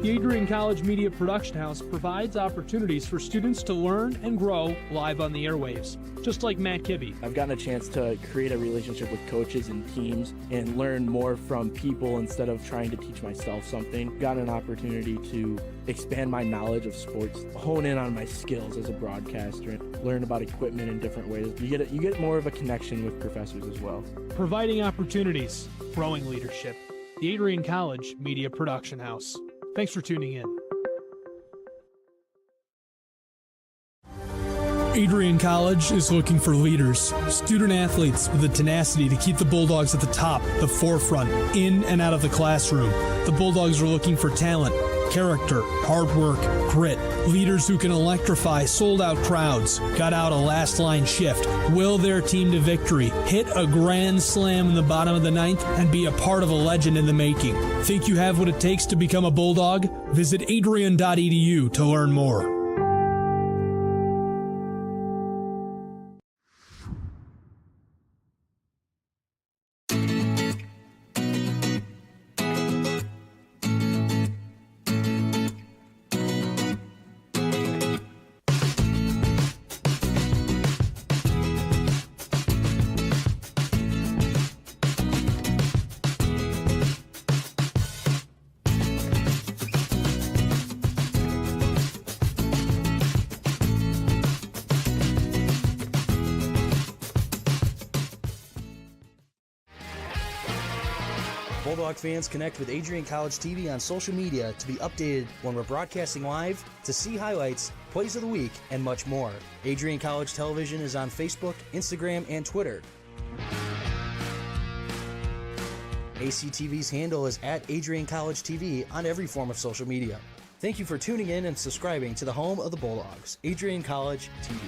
The Adrian College Media Production House provides opportunities for students to learn and grow live on the airwaves, just like Matt Kibbe. I've gotten a chance to create a relationship with coaches and teams and learn more from people instead of trying to teach myself something. Gotten an opportunity to expand my knowledge of sports, hone in on my skills as a broadcaster, and learn about equipment in different ways. You get more of a connection with professors as well. Providing opportunities, growing leadership. The Adrian College Media Production House. Thanks for tuning in. Adrian College is looking for leaders, student athletes with the tenacity to keep the Bulldogs at the top, the forefront, in and out of the classroom. The Bulldogs are looking for talent, character, hard work, grit, leaders who can electrify sold-out crowds, gut out a last-line shift, will their team to victory, hit a grand slam in the bottom of the ninth, and be a part of a legend in the making. Think you have what it takes to become a Bulldog? Visit adrian.edu to learn more. Bulldog fans, connect with Adrian College TV on social media to be updated when we're broadcasting live, to see highlights, plays of the week, and much more. Adrian College Television is on Facebook, Instagram, and Twitter. ACTV's handle is at Adrian College TV on every form of social media. Thank you for tuning in and subscribing to the home of the Bulldogs, Adrian College TV.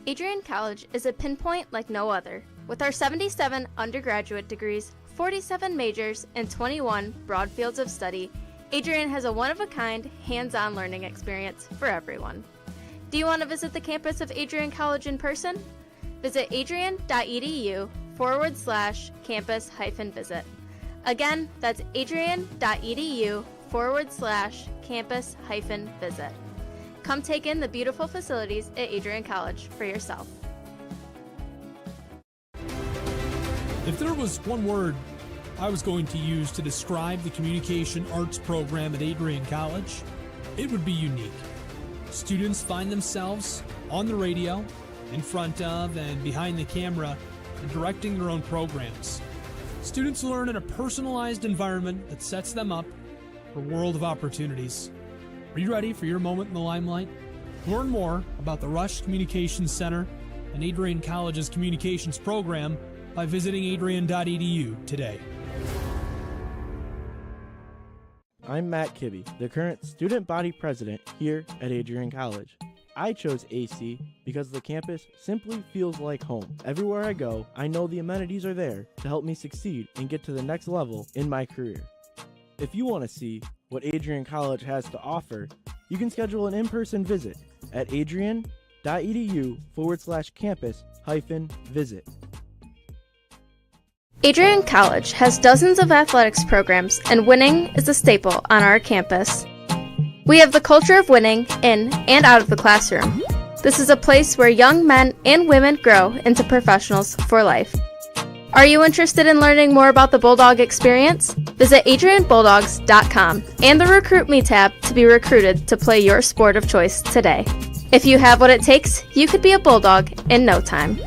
Adrian College is a pinpoint like no other. With our 77 undergraduate degrees, 47 majors, and 21 broad fields of study, Adrian has a one-of-a-kind, hands-on learning experience for everyone. Do you want to visit the campus of Adrian College in person? Visit adrian.edu/campus-visit. Again, that's adrian.edu/campus-visit. Come take in the beautiful facilities at Adrian College for yourself. If there was one word I was going to use to describe the communication arts program at Adrian College, it would be unique. Students find themselves on the radio, in front of and behind the camera, and directing their own programs. Students learn in a personalized environment that sets them up for a world of opportunities. Are you ready for your moment in the limelight? Learn more about the Rush Communications Center and Adrian College's communications program by visiting adrian.edu today. I'm Matt Kibbe, the current student body president here at Adrian College. I chose AC because the campus simply feels like home. Everywhere I go, I know the amenities are there to help me succeed and get to the next level in my career. If you want to see what Adrian College has to offer, you can schedule an in-person visit at adrian.edu/campus-visit. Adrian College has dozens of athletics programs, and winning is a staple on our campus. We have the culture of winning in and out of the classroom. This is a place where young men and women grow into professionals for life. Are you interested in learning more about the Bulldog experience? Visit adrianbulldogs.com and the Recruit Me tab to be recruited to play your sport of choice today. If you have what it takes, you could be a Bulldog in no time.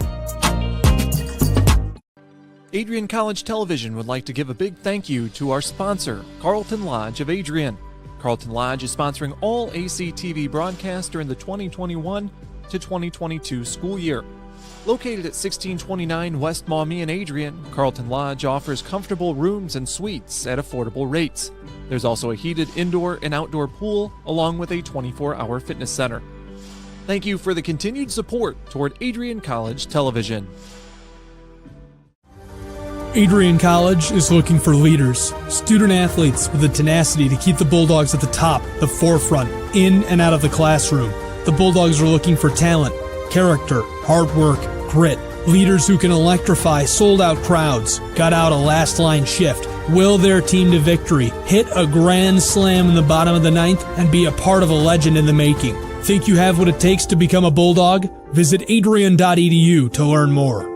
Adrian College Television would like to give a big thank you to our sponsor, Carlton Lodge of Adrian. Carlton Lodge is sponsoring all ACTV broadcasts during the 2021 to 2022 school year. Located at 1629 West Maumee in Adrian, Carlton Lodge offers comfortable rooms and suites at affordable rates. There's also a heated indoor and outdoor pool, along with a 24-hour fitness center. Thank you for the continued support toward Adrian College Television. Adrian College is looking for leaders, student athletes with the tenacity to keep the Bulldogs at the top, the forefront, in and out of the classroom. The Bulldogs are looking for talent, character, hard work, grit, Leaders who can electrify sold-out crowds, gut out a last-line shift, will their team to victory, hit a grand slam in the bottom of the ninth, and be a part of a legend in the making. Think you have what it takes to become a Bulldog? Visit adrian.edu to learn more.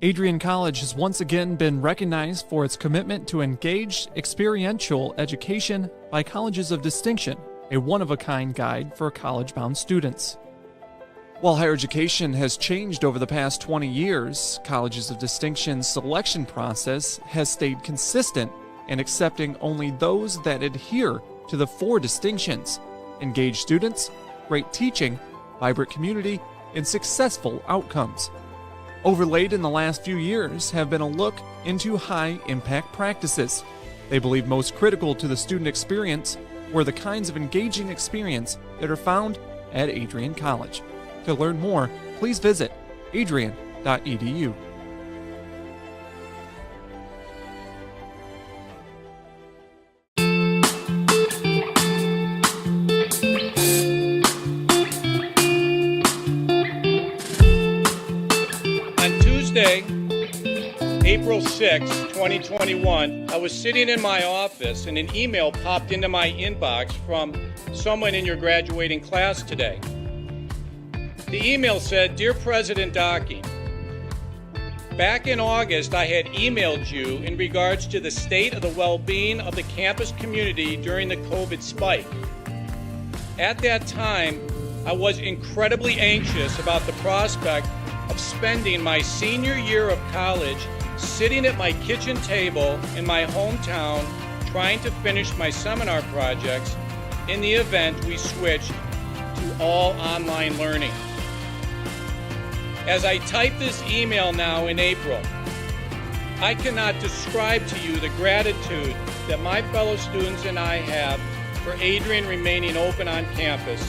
Adrian College has once again been recognized for its commitment to engaged, experiential education by Colleges of Distinction, a one-of-a-kind guide for college-bound students. While higher education has changed over the past 20 years, Colleges of Distinction's selection process has stayed consistent and accepting only those that adhere to the 4 distinctions: engaged students, great teaching, vibrant community, and successful outcomes. Overlaid in the last few years have been a look into high-impact practices. They believe most critical to the student experience were the kinds of engaging experience that are found at Adrian College. To learn more, please visit adrian.edu. Tuesday, April 6, 2021, I was sitting in my office and an email popped into my inbox from someone in your graduating class today. The email said, "Dear President Docking, back in August I had emailed you in regards to the state of the well-being of the campus community during the COVID spike. At that time, I was incredibly anxious about the prospect of spending my senior year of college sitting at my kitchen table in my hometown trying to finish my seminar projects in the event we switched to all online learning. As I type this email now in April, I cannot describe to you the gratitude that my fellow students and I have for Adrian remaining open on campus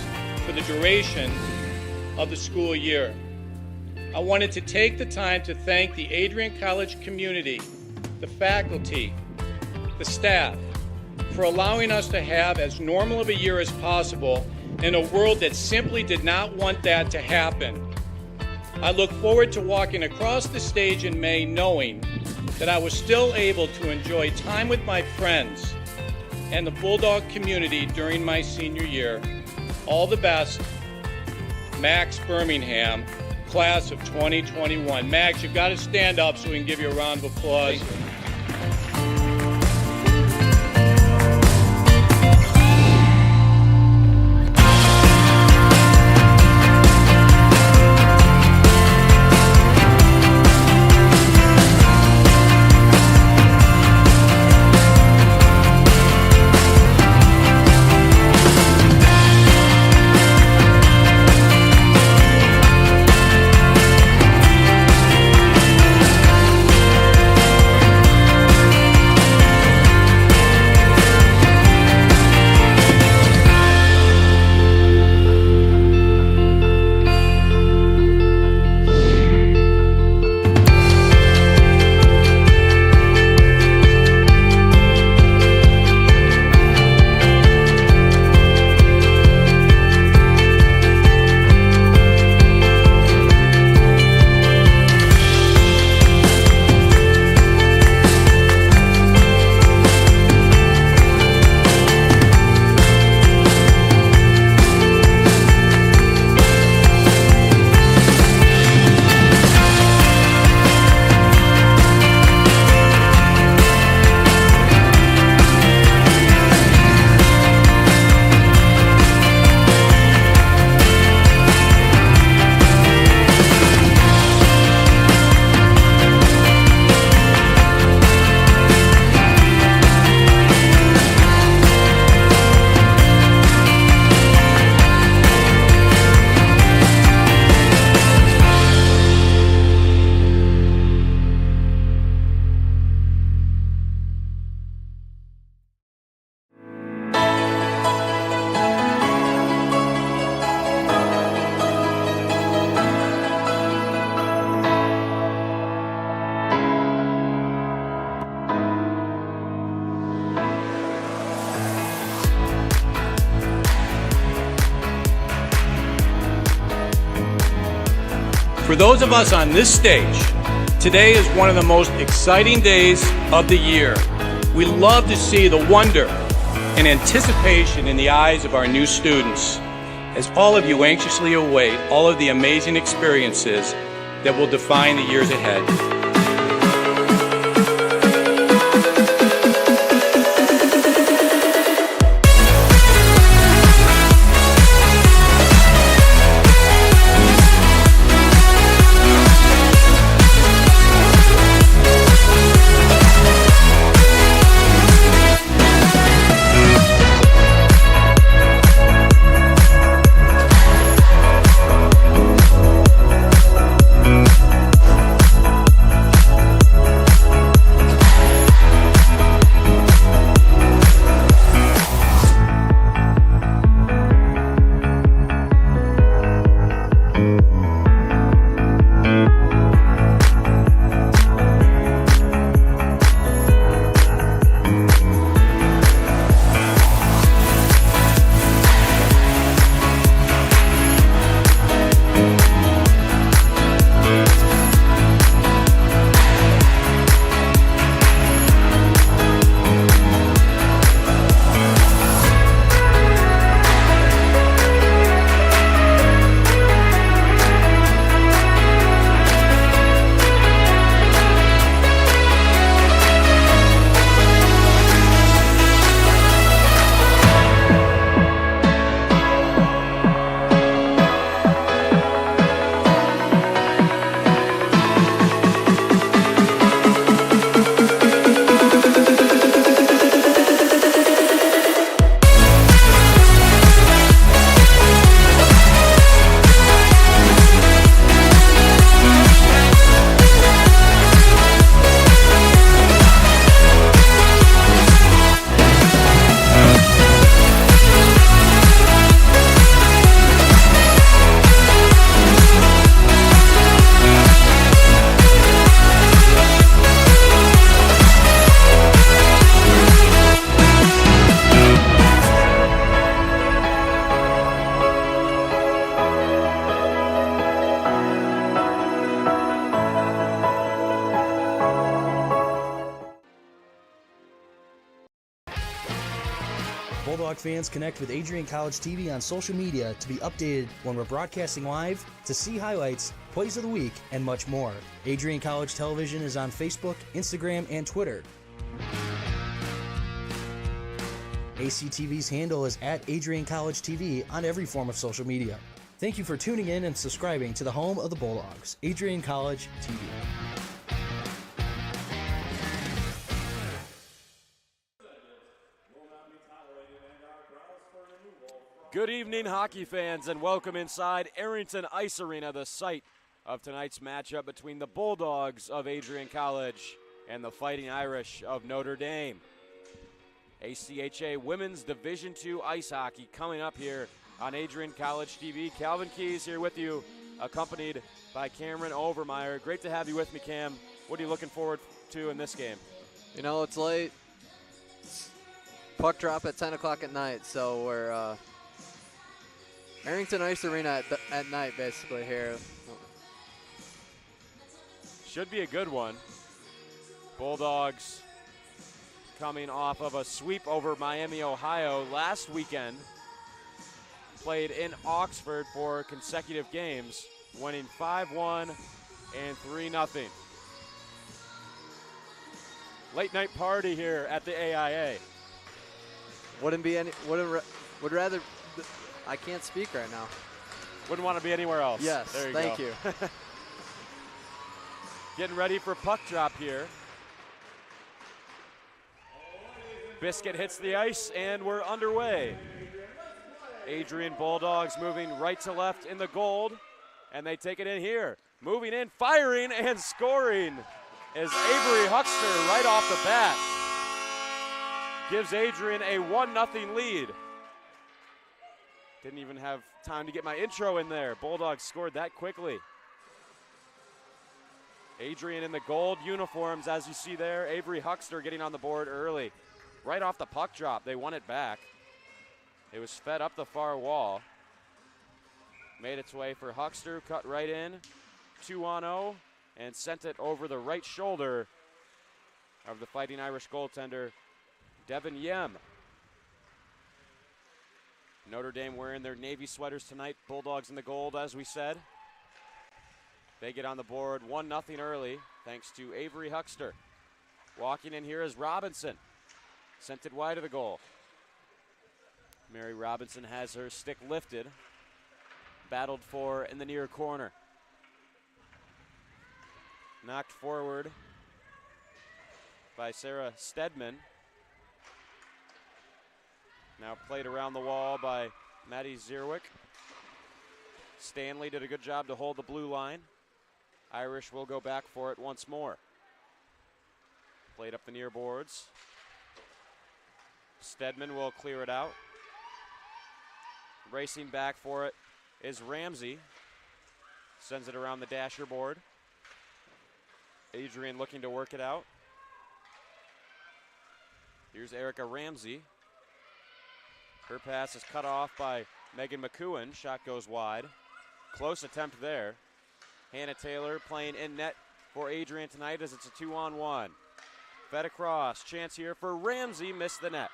for the duration of the school year. I wanted to take the time to thank the Adrian College community, the faculty, the staff, for allowing us to have as normal of a year as possible in a world that simply did not want that to happen. I look forward to walking across the stage in May knowing that I was still able to enjoy time with my friends and the Bulldog community during my senior year. All the best, Max Birmingham, class of 2021. Max, you've got to stand up so we can give you a round of applause. For those of us on this stage, today is one of the most exciting days of the year. We love to see the wonder and anticipation in the eyes of our new students, as all of you anxiously await all of the amazing experiences that will define the years ahead. Bulldog fans, connect with Adrian College TV on social media to be updated when we're broadcasting live, to see highlights, plays of the week, and much more. Adrian College Television is on Facebook, Instagram, and Twitter. ACTV's handle is at Adrian College TV on every form of social media. Thank you for tuning in and subscribing to the home of the Bulldogs, Adrian College TV. Good evening, hockey fans, and welcome inside Arrington Ice Arena, the site of tonight's matchup between the Bulldogs of Adrian College and the Fighting Irish of Notre Dame. ACHA Women's Division II Ice Hockey coming up here on Adrian College TV. Calvin Keys here with you, accompanied by Cameron Overmeyer. Great to have you with me, Cam. What are you looking forward to in this game? You know, it's late. Puck drop at 10 o'clock at night, so we're Arrington Ice Arena at night, basically, here. Should be a good one. Bulldogs coming off of a sweep over Miami, Ohio last weekend. Played in Oxford for consecutive games, winning 5-1 and 3-0. Late night party here at the AIA. Would rather, I can't speak right now. Wouldn't want to be anywhere else. Yes, thank you. Getting ready for puck drop here. Biscuit hits the ice and we're underway. Adrian Bulldogs moving right to left in the gold, and they take it in here. Moving in, firing, and scoring is Avery Huckster right off the bat. Gives Adrian a 1-0 lead. Didn't even have time to get my intro in there. Bulldogs scored that quickly. Adrian in the gold uniforms, as you see there. Avery Huckster getting on the board early. Right off the puck drop, they won it back. It was fed up the far wall. Made its way for Huckster, cut right in. 2-0, and sent it over the right shoulder of the Fighting Irish goaltender, Devin Yem. Notre Dame wearing their navy sweaters tonight. Bulldogs in the gold, as we said. They get on the board 1-0 early, thanks to Avery Huckster. Walking in here is Robinson. Sent it wide of the goal. Mary Robinson has her stick lifted. Battled for in the near corner. Knocked forward by Sarah Stedman. Now played around the wall by Maddie Zierwick. Stanley did a good job to hold the blue line. Irish will go back for it once more. Played up the near boards. Stedman will clear it out. Racing back for it is Ramsey. Sends it around the dasher board. Adrian looking to work it out. Here's Erica Ramsey. Her pass is cut off by Megan McEwen. Shot goes wide. Close attempt there. Hannah Taylor playing in net for Adrian tonight as it's a 2-on-1. Fed across. Chance here for Ramsey. Missed the net.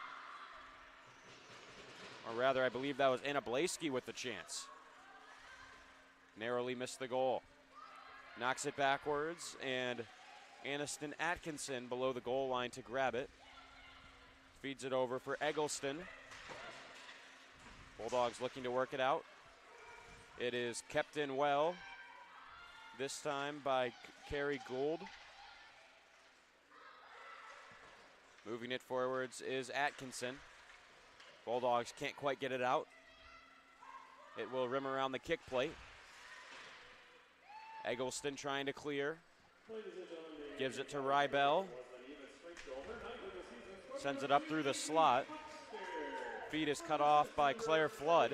Or rather, I believe that was Anna Blaski with the chance. Narrowly missed the goal. Knocks it backwards, and Aniston Atkinson below the goal line to grab it. Feeds it over for Eggleston. Bulldogs looking to work it out. It is kept in well, this time by Carrie Gould. Moving it forwards is Atkinson. Bulldogs can't quite get it out. It will rim around the kick plate. Eggleston trying to clear. Gives it to Rybell. Sends it up through the slot. Feed is cut off by Claire Flood.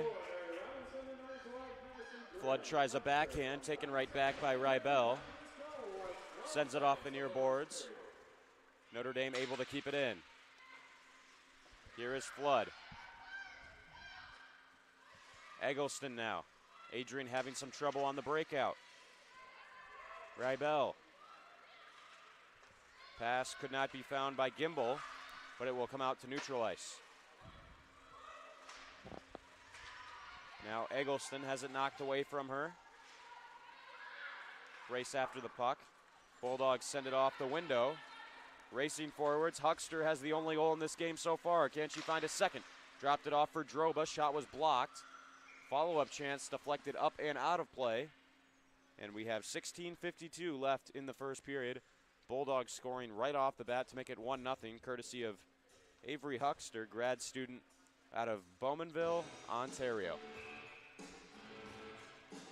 Flood tries a backhand, taken right back by Rybell. Sends it off the near boards. Notre Dame able to keep it in. Here is Flood. Eggleston now. Adrian having some trouble on the breakout. Rybell. Pass could not be found by Gimbel, but it will come out to neutral ice. Now Eggleston has it knocked away from her. Race after the puck. Bulldogs send it off the window. Racing forwards, Huckster has the only goal in this game so far. Can she find a second? Dropped it off for Droba. Shot was blocked. Follow-up chance deflected up and out of play. And we have 16:52 left in the first period. Bulldogs scoring right off the bat to make it 1-0, courtesy of Avery Huckster, grad student out of Bowmanville, Ontario.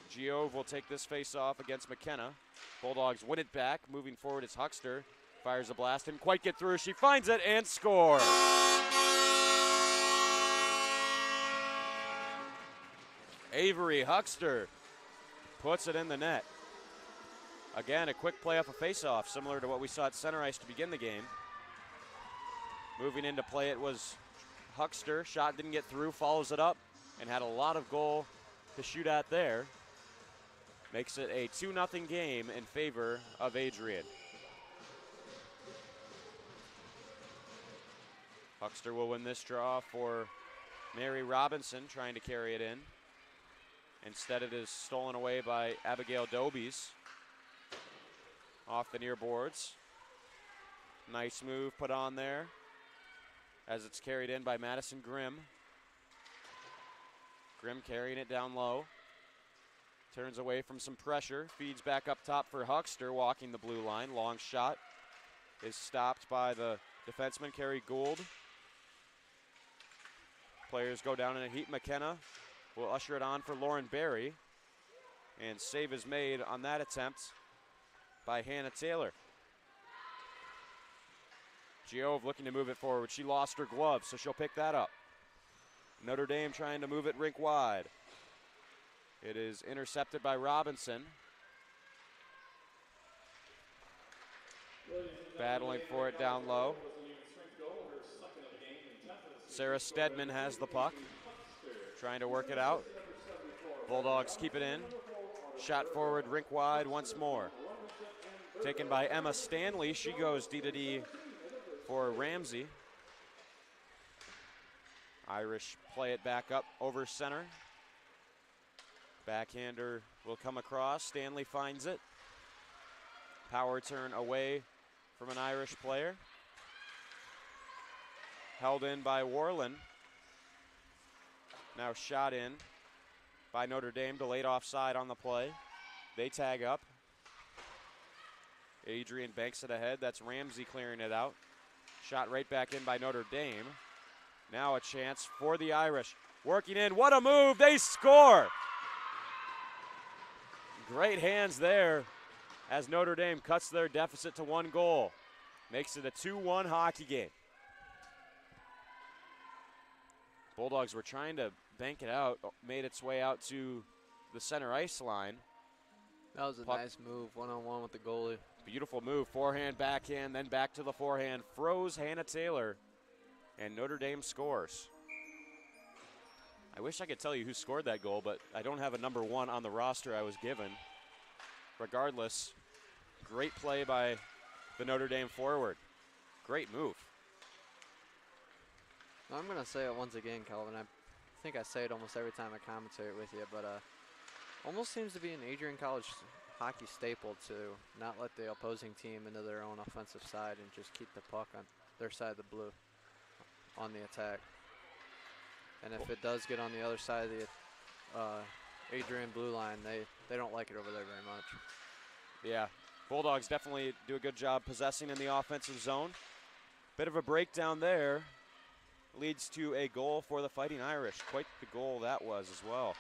Giove will take this face-off against McKenna. Bulldogs win it back. Moving forward is Huckster. Fires a blast, didn't quite get through. She finds it and scores. Avery Huckster puts it in the net. Again, a quick play off a face-off, similar to what we saw at center ice to begin the game. Moving into play, it was Huckster. Shot didn't get through, follows it up, and had a lot of goal to shoot at there. Makes it a 2-0 game in favor of Adrian. Huckster will win this draw for Mary Robinson, trying to carry it in. Instead, it is stolen away by Abigail Dobies. Off the near boards. Nice move put on there as it's carried in by Madison Grimm. Grimm carrying it down low. Turns away from some pressure. Feeds back up top for Huckster, walking the blue line. Long shot is stopped by the defenseman, Carrie Gould. Players go down in a heat. McKenna will usher it on for Lauren Berry. And save is made on that attempt by Hannah Taylor. Giove looking to move it forward. She lost her glove, so she'll pick that up. Notre Dame trying to move it rink wide. It is intercepted by Robinson. Battling for it down low. Sarah Stedman has the puck. Trying to work it out. Bulldogs keep it in. Shot forward, rink wide once more. Taken by Emma Stanley. She goes D-to-D for Ramsey. Irish play it back up over center. Backhander will come across. Stanley finds it. Power turn away from an Irish player. Held in by Warland. Now shot in by Notre Dame. Delayed offside on the play. They tag up. Adrian banks it ahead. That's Ramsey clearing it out. Shot right back in by Notre Dame. Now a chance for the Irish. Working in. What a move. They score. Great hands there as Notre Dame cuts their deficit to 1 goal. Makes it a 2-1 hockey game. Bulldogs were trying to bank it out, made its way out to the center ice line. That was a nice move, one-on-one with the goalie. Beautiful move, forehand, backhand, then back to the forehand. Froze Hannah Taylor, and Notre Dame scores. I wish I could tell you who scored that goal, but I don't have a number 1 on the roster I was given. Regardless, great play by the Notre Dame forward. Great move. I'm going to say it once again, Calvin. I think I say it almost every time I commentate with you, but almost seems to be an Adrian College hockey staple to not let the opposing team into their own offensive side and just keep the puck on their side of the blue on the attack. And if it does get on the other side of the Adrian blue line, they don't like it over there very much. Yeah, Bulldogs definitely do a good job possessing in the offensive zone. Bit of a breakdown there. Leads to a goal for the Fighting Irish. Quite the goal that was as well.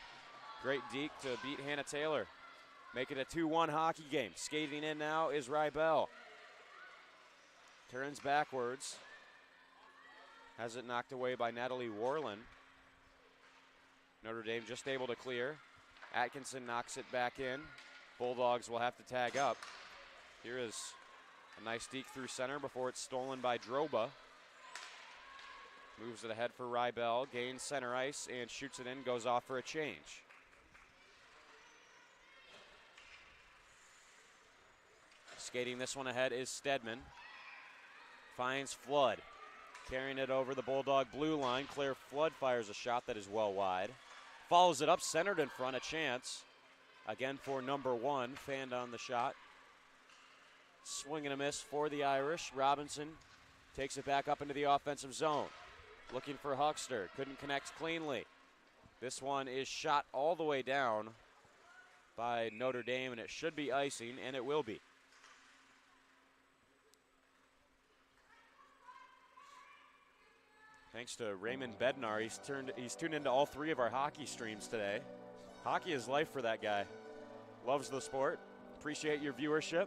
Great deke to beat Hannah Taylor. Make it a 2-1 hockey game. Skating in now is Rybell. Turns backwards. Has it knocked away by Natalie Warland. Notre Dame just able to clear. Atkinson knocks it back in. Bulldogs will have to tag up. Here is a nice deke through center before it's stolen by Droba. Moves it ahead for Rybell, gains center ice and shoots it in, goes off for a change. Skating this one ahead is Stedman. Finds Flood. Carrying it over the Bulldog blue line. Claire Flood fires a shot that is well wide. follows it up, centered in front, a chance. Again for number 1, fanned on the shot. Swing and a miss for the Irish. Robinson takes it back up into the offensive zone. Looking for Huckster, couldn't connect cleanly. This one is shot all the way down by Notre Dame, and it should be icing, and it will be. Thanks to Raymond Bednar, he's tuned into all 3 of our hockey streams today. Hockey is life for that guy. Loves the sport. Appreciate your viewership.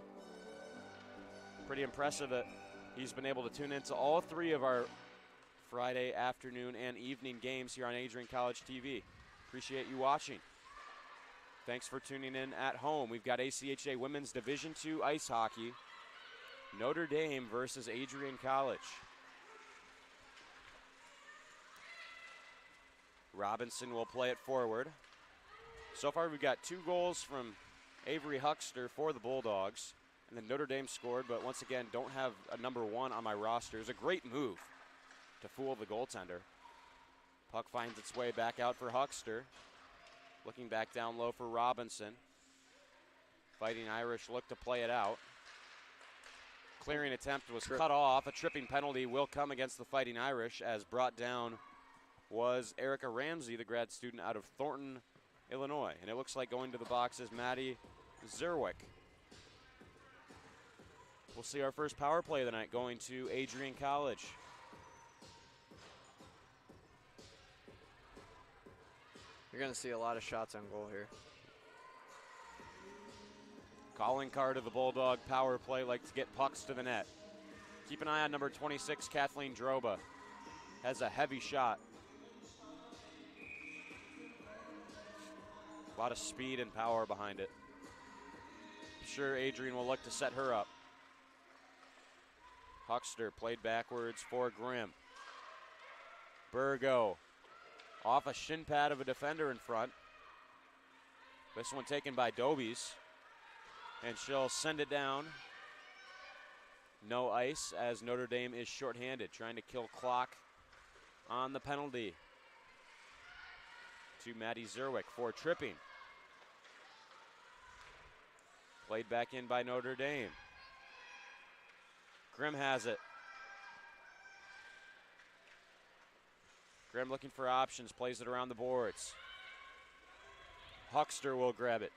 Pretty impressive that he's been able to tune into all 3 of our Friday afternoon and evening games here on Adrian College TV. Appreciate you watching. Thanks for tuning in at home. We've got ACHA Women's Division II Ice Hockey. Notre Dame versus Adrian College. Robinson will play it forward. So far we've got 2 goals from Avery Huckster for the Bulldogs. And then Notre Dame scored, but once again don't have a number 1 on my roster. It was a great move to fool the goaltender. Puck finds its way back out for Huckster. Looking back down low for Robinson. Fighting Irish look to play it out. Clearing attempt was cut off. A tripping penalty will come against the Fighting Irish, as brought down was Erica Ramsey, the grad student out of Thornton, Illinois. And it looks like going to the box is Maddie Zerwick. We'll see our first power play of the night going to Adrian College. You're going to see a lot of shots on goal here. Calling card of the Bulldog power play, like to get pucks to the net. Keep an eye on number 26, Kathleen Droba. Has a heavy shot. A lot of speed and power behind it. I'm sure Adrian will look to set her up. Huckster played backwards for Grimm. Burgo off a shin pad of a defender in front. This one taken by Dobies. And she'll send it down. No ice as Notre Dame is shorthanded, trying to kill clock on the penalty. To Maddie Zerwick for tripping. Played back in by Notre Dame. Grimm has it. Grimm looking for options, plays it around the boards. Huckster will grab it.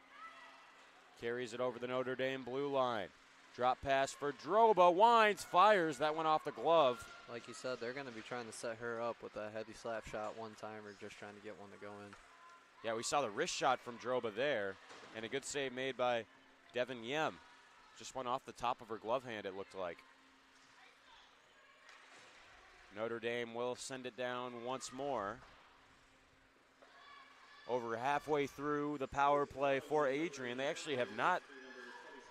Carries it over the Notre Dame blue line. Drop pass for Droba. Winds, fires. That went off the glove. Like you said, they're going to be trying to set her up with a heavy slap shot one time, or just trying to get one to go in. Yeah, we saw the wrist shot from Droba there, and a good save made by Devin Yem. Just went off the top of her glove hand, it looked like. Notre Dame will send it down once more. Over halfway through the power play for Adrian. They actually have not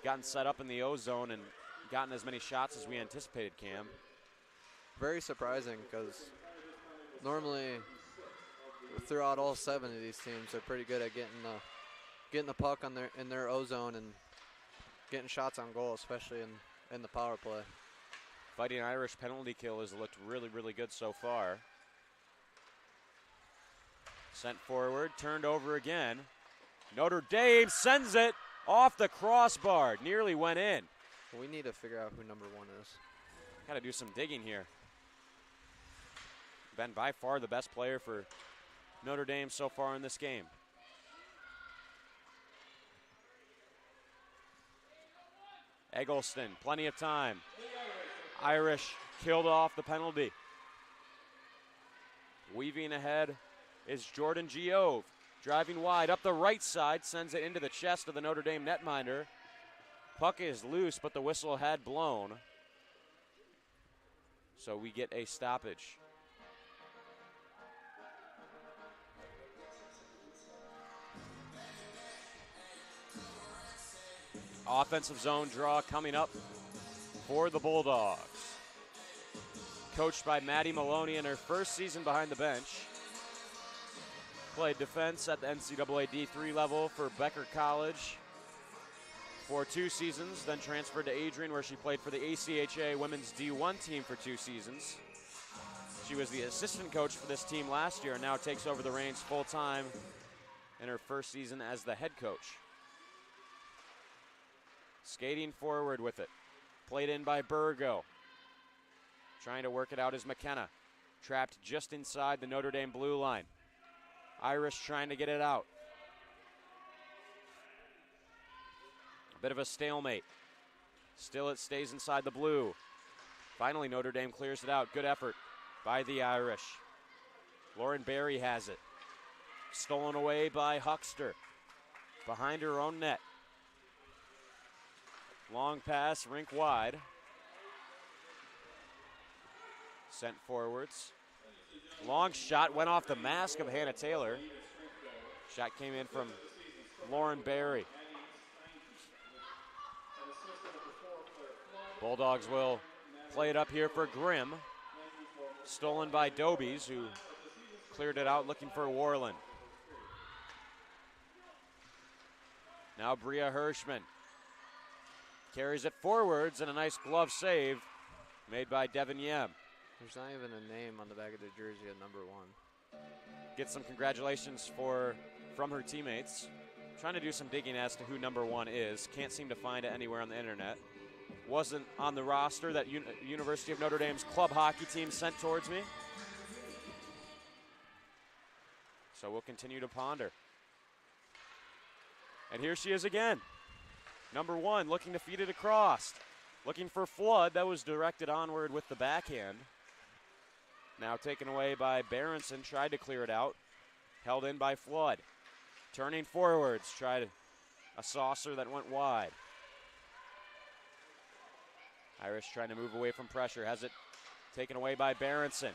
gotten set up in the O-zone and gotten as many shots as we anticipated, Cam. Very surprising, because normally throughout all 7 of these teams, they're pretty good at getting the puck on in their O-zone and getting shots on goal, especially in the power play. Fighting Irish penalty kill has looked really, really good so far. Sent forward, turned over again. Notre Dame sends it off the crossbar. Nearly went in. We need to figure out who number 1 is. Got to do some digging here. Been by far the best player for Notre Dame so far in this game. Eggleston, plenty of time. Irish killed off the penalty. Weaving ahead is Jordan Giove. Driving wide up the right side, sends it into the chest of the Notre Dame netminder. Puck is loose, but the whistle had blown. So we get a stoppage. Offensive zone draw coming up for the Bulldogs. Coached by Maddie Maloney in her first season behind the bench. Played defense at the NCAA D3 level for Becker College for 2 seasons, then transferred to Adrian where she played for the ACHA Women's D1 team for 2 seasons. She was the assistant coach for this team last year and now takes over the reins full-time in her first season as the head coach. Skating forward with it. Played in by Burgo. Trying to work it out is McKenna. Trapped just inside the Notre Dame blue line. Irish trying to get it out. A bit of a stalemate. Still it stays inside the blue. Finally Notre Dame clears it out. Good effort by the Irish. Lauren Berry has it. Stolen away by Huckster. Behind her own net. Long pass, rink wide. Sent forwards. Long shot went off the mask of Hannah Taylor. Shot came in from Lauren Berry. Bulldogs will play it up here for Grimm. Stolen by Dobies, who cleared it out looking for Warland. Now Bria Hirschman carries it forwards, and a nice glove save made by Devin Yem. There's not even a name on the back of the jersey at number 1. Get some congratulations from her teammates. Trying to do some digging as to who number 1 is. Can't seem to find it anywhere on the internet. Wasn't on the roster that University of Notre Dame's club hockey team sent towards me. So we'll continue to ponder. And here she is again. Number 1 looking to feed it across. Looking for Flood. That was directed onward with the backhand. Now taken away by Berenson. Tried to clear it out. Held in by Flood. Turning forwards. Tried a saucer that went wide. Irish trying to move away from pressure. Has it taken away by Berenson.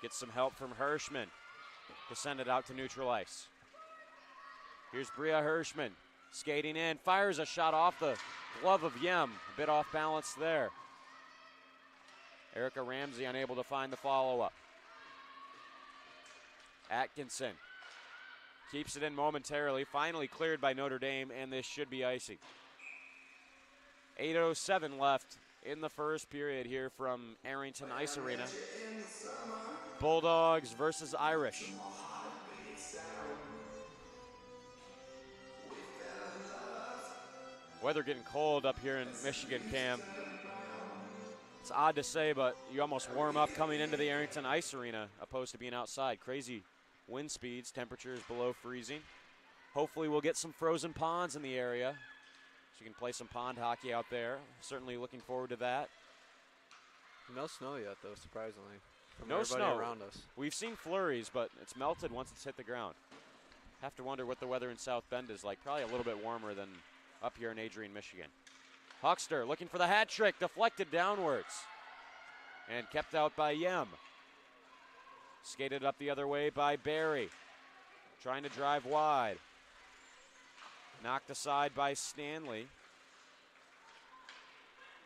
Gets some help from Hirschman to send it out to neutral ice. Here's Bria Hirschman skating in. Fires a shot off the glove of Yem. A bit off balance there. Erica Ramsey unable to find the follow-up. Atkinson keeps it in momentarily. Finally cleared by Notre Dame, and this should be icy. 8:07 left in the first period here from Arrington Ice Arena. Bulldogs versus Irish. Weather getting cold up here in Michigan, Cam. It's odd to say, but you almost warm up coming into the Arrington Ice Arena opposed to being outside. Crazy wind speeds, temperatures below freezing. Hopefully we'll get some frozen ponds in the area so you can play some pond hockey out there. Certainly looking forward to that. No snow yet, though, surprisingly. From No everybody snow around us. We've seen flurries, but it's melted once it's hit the ground. Have to wonder what the weather in South Bend is like. Probably a little bit warmer than up here in Adrian, Michigan. Huckster looking for the hat trick, deflected downwards and kept out by Yem. Skated up the other way by Barry, trying to drive wide. Knocked aside by Stanley.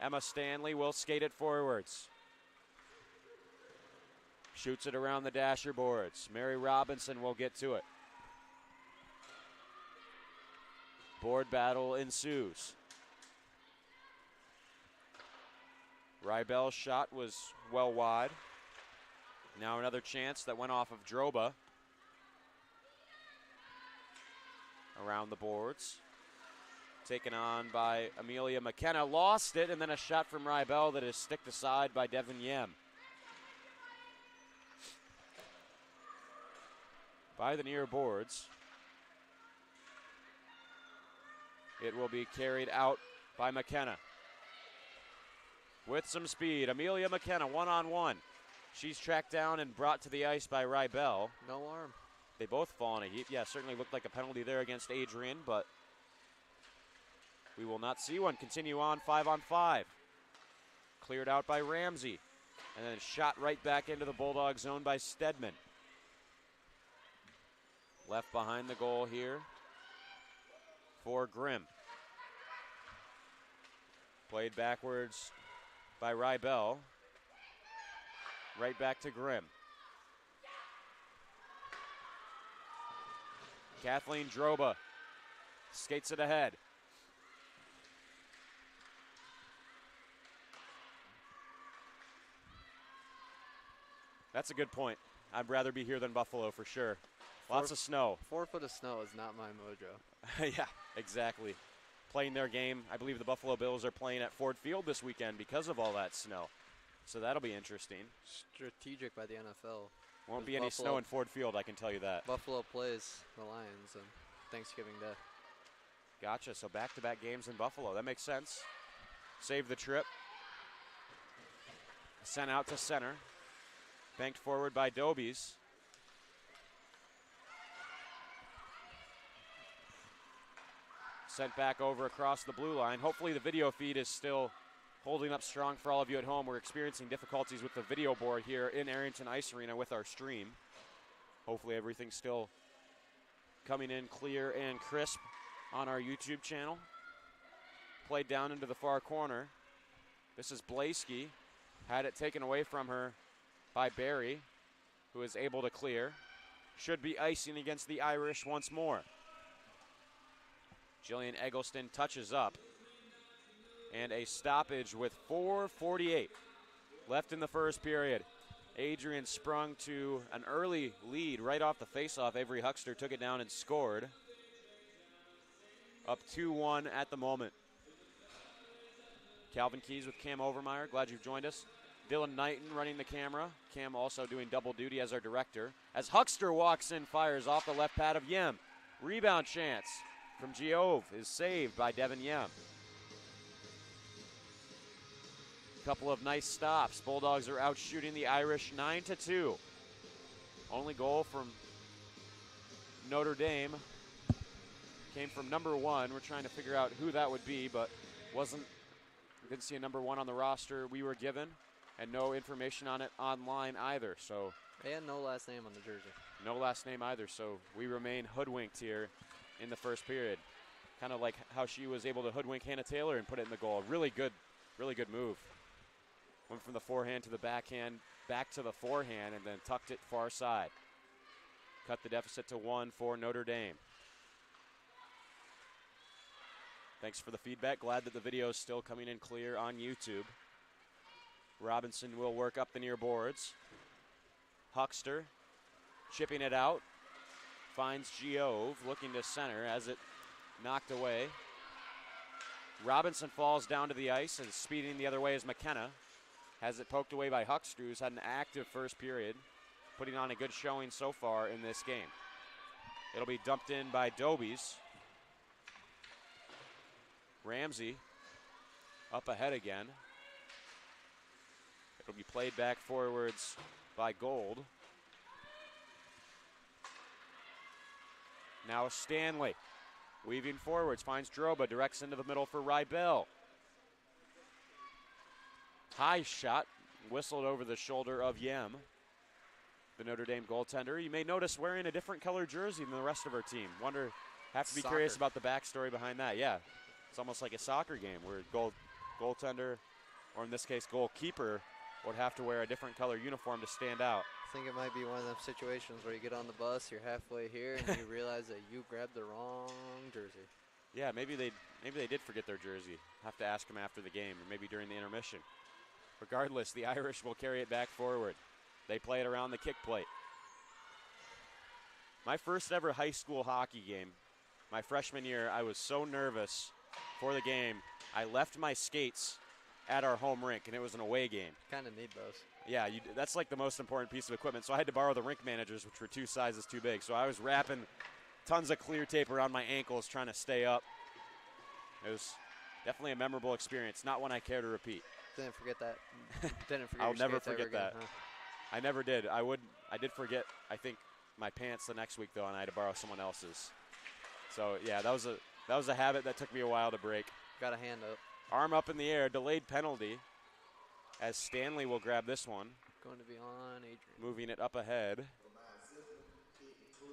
Emma Stanley will skate it forwards. Shoots it around the dasher boards. Mary Robinson will get to it. Board battle ensues. Rybell's shot was well wide. Now another chance that went off of Droba. Around the boards. Taken on by Amelia McKenna. Lost it, and then a shot from Rybell that is sticked aside by Devin Yem. By the near boards. It will be carried out by McKenna. With some speed, Amelia McKenna one-on-one. She's tracked down and brought to the ice by Rybell. No arm. They both fall in a heap. Yeah, certainly looked like a penalty there against Adrian, but we will not see one. Continue on 5-on-5. Cleared out by Ramsey. And then shot right back into the Bulldog zone by Stedman. Left behind the goal here for Grimm. Played backwards by Rybell. Right back to Grimm. Kathleen Droba skates it ahead. That's a good point. I'd rather be here than Buffalo for sure. Lots of snow. 4 foot of snow is not my mojo. Yeah, exactly. Playing their game, I believe the Buffalo Bills are playing at Ford Field this weekend because of all that snow. So that'll be interesting. Strategic by the NFL. Won't be any snow in Ford Field, I can tell you that. Buffalo plays the Lions on Thanksgiving Day. Gotcha, so back-to-back games in Buffalo. That makes sense. Save the trip. Sent out to center. Banked forward by Dobies. Sent back over across the blue line. Hopefully the video feed is still holding up strong for all of you at home. We're experiencing difficulties with the video board here in Arrington Ice Arena with our stream. Hopefully everything's still coming in clear and crisp on our YouTube channel. Played down into the far corner. This is Blaski. Had it taken away from her by Barry, who is able to clear. Should be icing against the Irish once more. Jillian Eggleston touches up. And a stoppage with 4:48 left in the first period. Adrian sprung to an early lead right off the faceoff. Avery Huckster took it down and scored. Up 2-1 at the moment. Calvin Keys with Cam Overmeyer. Glad you've joined us. Dylan Knighton running the camera. Cam also doing double duty as our director. As Huckster walks in, fires off the left pad of Yem. Rebound chance from Giove is saved by Devin Yem. Couple of nice stops. Bulldogs are out shooting the Irish 9-2. Only goal from Notre Dame came from number 1. We're trying to figure out who that would be, but didn't see a number 1 on the roster we were given, and no information on it online either. So And no last name on the jersey. No last name either, so we remain hoodwinked here in the first period. Kind of like how she was able to hoodwink Hannah Taylor and put it in the goal. Really good move. Went from the forehand to the backhand, back to the forehand, and then tucked it far side. Cut the deficit to 1 for Notre Dame. Thanks for the feedback. Glad that the video is still coming in clear on YouTube. Robinson will work up the near boards. Huckster chipping it out. Finds Giove looking to center as it knocked away. Robinson falls down to the ice and speeding the other way is McKenna. Has it poked away by Huckster, who's had an active first period, putting on a good showing so far in this game. It'll be dumped in by Dobies. Ramsey up ahead again. It'll be played back forwards by Gold. Now Stanley weaving forwards, finds Droba, directs into the middle for Rybell. High shot, whistled over the shoulder of Yem, the Notre Dame goaltender. You may notice wearing a different color jersey than the rest of our team. Have to be curious about the backstory behind that. Yeah, it's almost like a soccer game where goaltender, or in this case goalkeeper, would have to wear a different color uniform to stand out. I think it might be one of those situations where you get on the bus, you're halfway here, and you realize that you grabbed the wrong jersey. Yeah, maybe they did forget their jersey. Have to ask them after the game, or maybe during the intermission. Regardless, the Irish will carry it back forward. They play it around the kick plate. My first ever high school hockey game, my freshman year, I was so nervous for the game. I left my skates at our home rink, and it was an away game. Kind of need those. Yeah, that's like the most important piece of equipment. So I had to borrow the rink managers, which were 2 sizes too big. So I was wrapping tons of clear tape around my ankles trying to stay up. It was definitely a memorable experience, not one I care to repeat. Didn't forget that. Didn't forget I'll your never skates ever forget again, that. huh? I never did. I did forget, I think, my pants the next week, though, and I had to borrow someone else's. So, yeah, that was a habit that took me a while to break. Got a hand up. Arm up in the air, delayed penalty, as Stanley will grab this one. Going to be on Adrian. Moving it up ahead.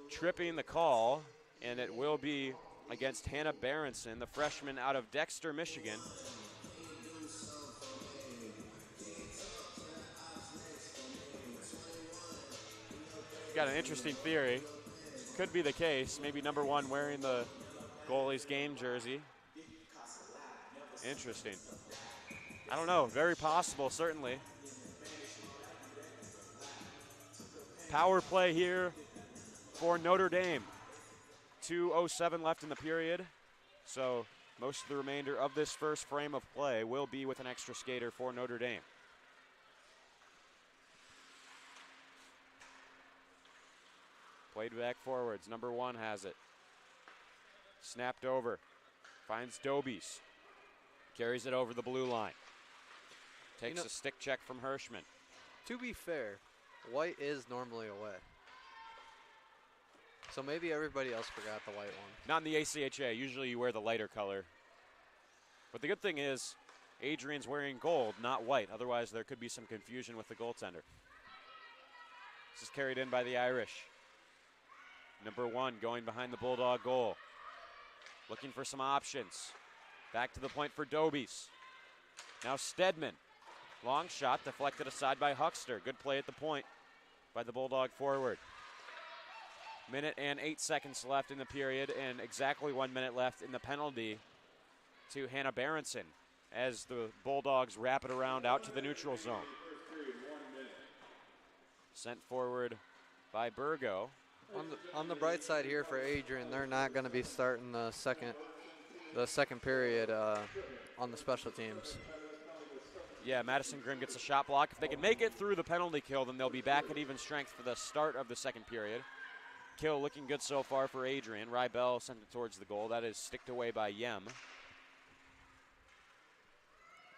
Tripping the call, and it will be against Hannah Berenson, the freshman out of Dexter, Michigan. Got an interesting theory. Could be the case. Maybe number 1 wearing the goalie's game jersey. Interesting. I don't know. Very possible, certainly. Power play here for Notre Dame. 2:07 left in the period, so most of the remainder of this first frame of play will be with an extra skater for Notre Dame. Played back forwards. Number 1 has it. Snapped over. Finds Dobies. Carries it over the blue line. Takes a stick check from Hirschman. To be fair, white is normally away. So maybe everybody else forgot the white one. Not in the ACHA. Usually you wear the lighter color. But the good thing is Adrian's wearing gold, not white. Otherwise there could be some confusion with the goaltender. This is carried in by the Irish. Number 1 going behind the Bulldog goal. Looking for some options. Back to the point for Dobies. Now Stedman. Long shot deflected aside by Huckster. Good play at the point by the Bulldog forward. Minute and 8 seconds left in the period, and exactly 1 minute left in the penalty to Hannah Berenson as the Bulldogs wrap it around out to the neutral zone. Sent forward by Burgo. On the bright side here for Adrian, they're not going to be starting the second period on the special teams. Yeah, Madison Grimm gets a shot block. If they can make it through the penalty kill, then they'll be back at even strength for the start of the second period. Kill looking good so far for Adrian. Rybell sent it towards the goal. That is sticked away by Yem.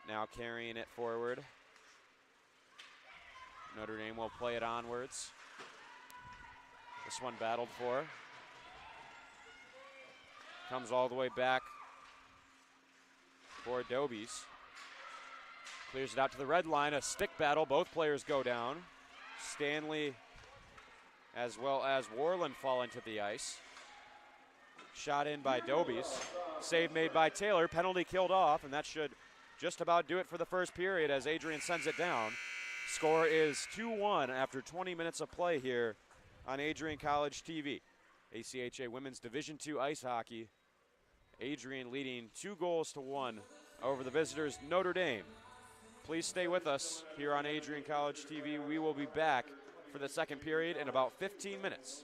Now carrying it forward. Notre Dame will play it onwards. This one battled for. Comes all the way back for Dobies. Clears it out to the red line. A stick battle. Both players go down. Stanley as well as Warland fall into the ice. Shot in by Dobies. Save made by Taylor. Penalty killed off, and that should just about do it for the first period as Adrian sends it down. Score is 2-1 after 20 minutes of play here on Adrian College TV. ACHA Women's Division II Ice Hockey. Adrian leading 2-1 over the visitors Notre Dame. Please stay with us here on Adrian College TV. We will be back for the second period in about 15 minutes.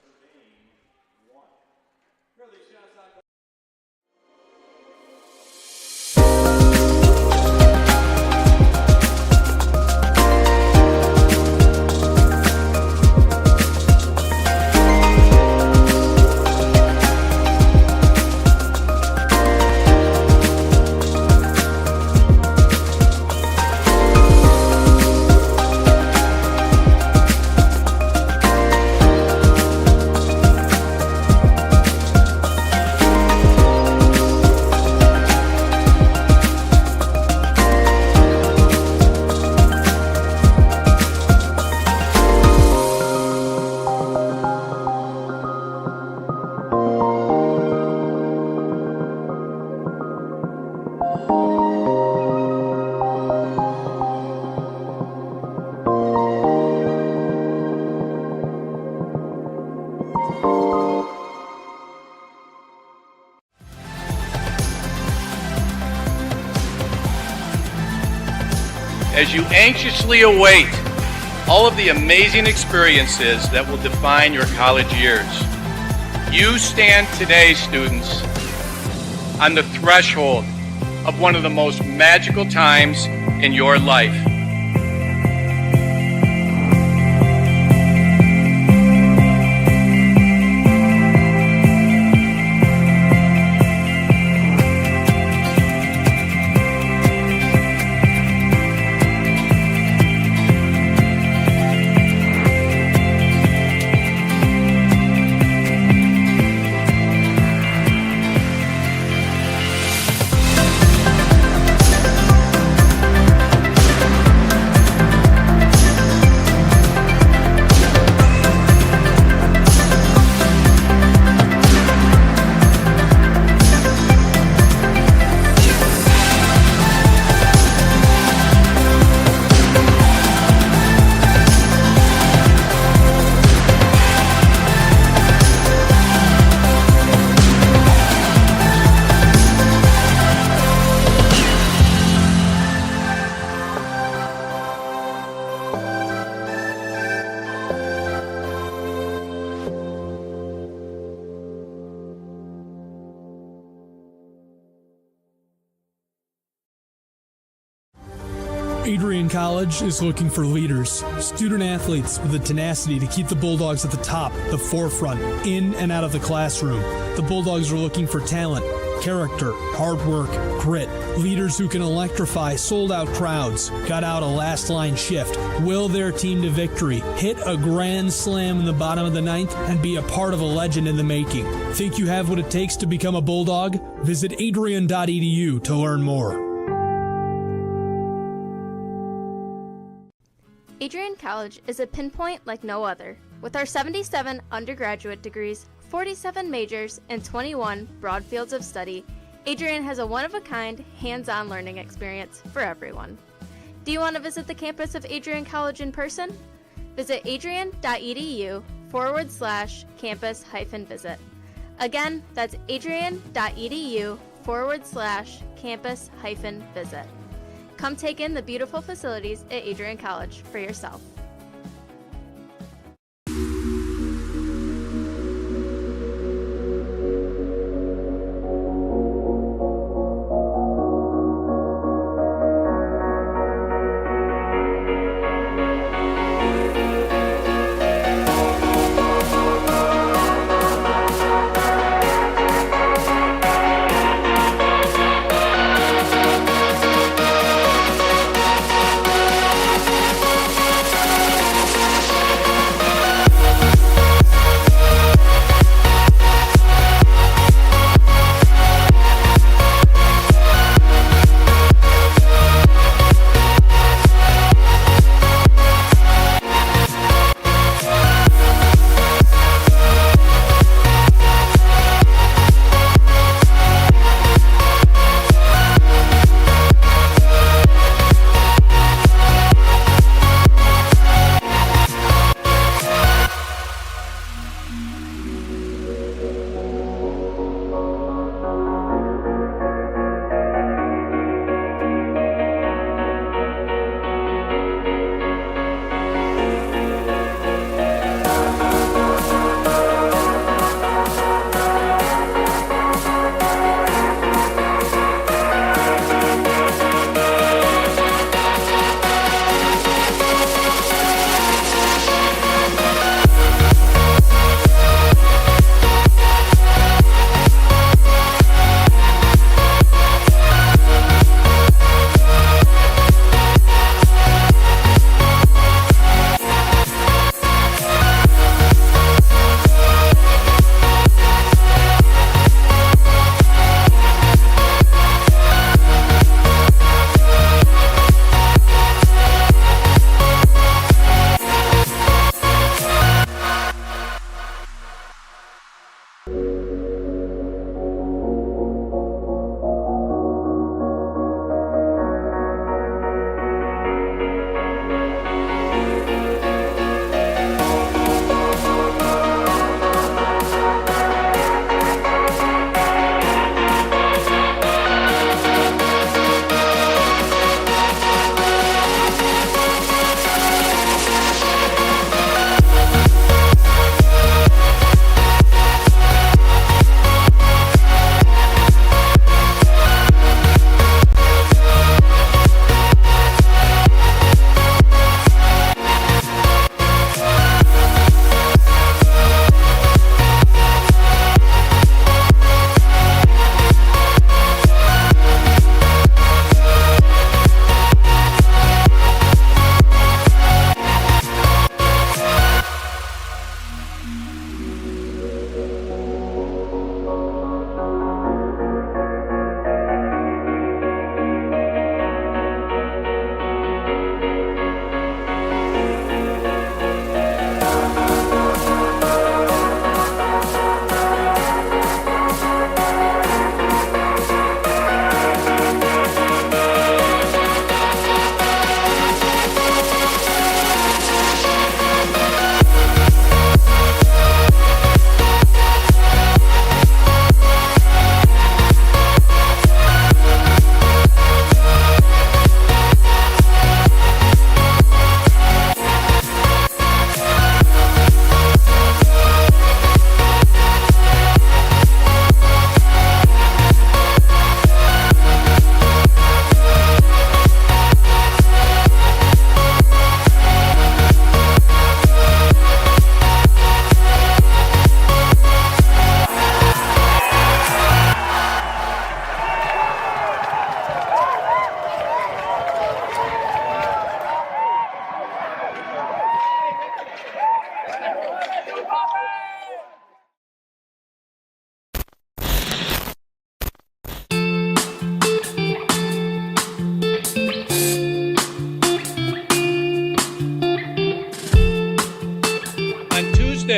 As you anxiously await all of the amazing experiences that will define your college years, you stand today, students, on the threshold of one of the most magical times in your life. Adrian College is looking for leaders, student athletes with the tenacity to keep the Bulldogs at the top, the forefront, in and out of the classroom. The Bulldogs are looking for talent, character, hard work, grit, leaders who can electrify sold-out crowds, got out a last-line shift, will their team to victory, hit a grand slam in the bottom of the ninth, and be a part of a legend in the making. Think you have what it takes to become a Bulldog? Visit adrian.edu to learn more. Adrian College is a pinpoint like no other. With our 77 undergraduate degrees, 47 majors, and 21 broad fields of study, Adrian has a one-of-a-kind, hands-on learning experience for everyone. Do you want to visit the campus of Adrian College in person? Visit adrian.edu/campus-visit. Again, that's adrian.edu/campus-visit. Come take in the beautiful facilities at Adrian College for yourself.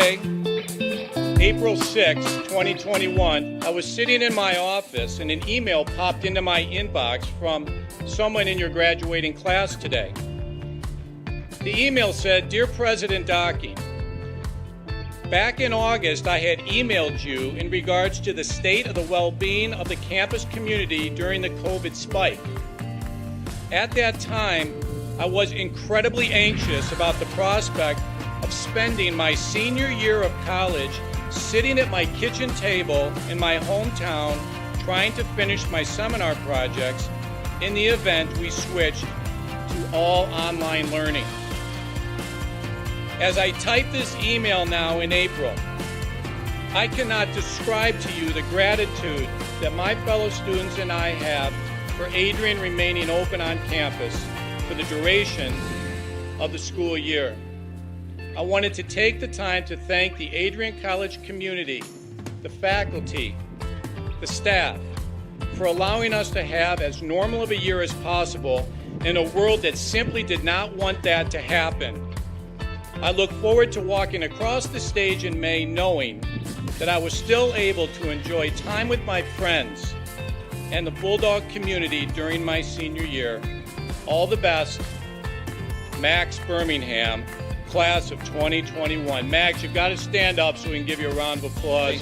Tuesday, April 6, 2021, I was sitting in my office and an email popped into my inbox from someone in your graduating class today. The email said, "Dear President Docking, back in August, I had emailed you in regards to the state of the well-being of the campus community during the COVID spike. At that time, I was incredibly anxious about the prospect of spending my senior year of college sitting at my kitchen table in my hometown trying to finish my seminar projects in the event we switched to all online learning. As I type this email now in April, I cannot describe to you the gratitude that my fellow students and I have for Adrian remaining open on campus for the duration of the school year. I wanted to take the time to thank the Adrian College community, the faculty, the staff, for allowing us to have as normal of a year as possible in a world that simply did not want that to happen. I look forward to walking across the stage in May knowing that I was still able to enjoy time with my friends and the Bulldog community during my senior year. All the best, Max Birmingham, class of 2021. Max, you've got to stand up so we can give you a round of applause.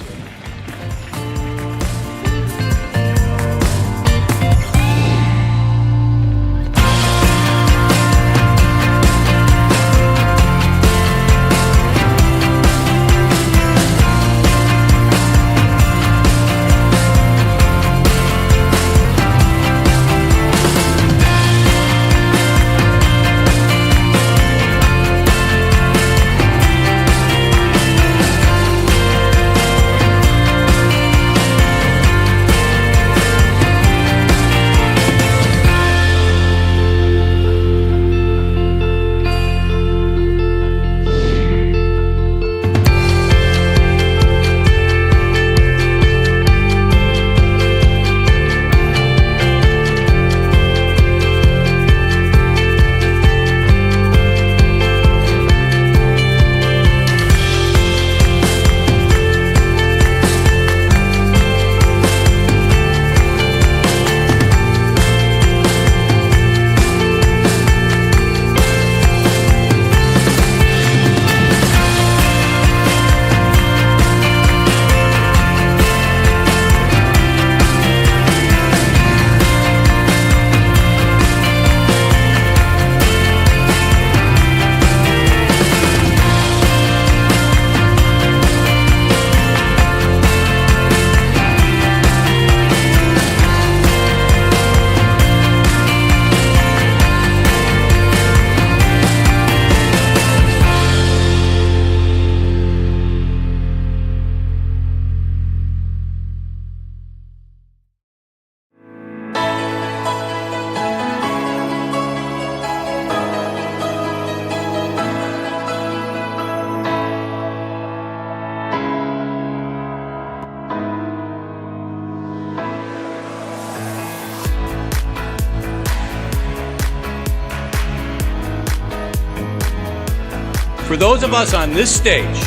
For those of us on this stage,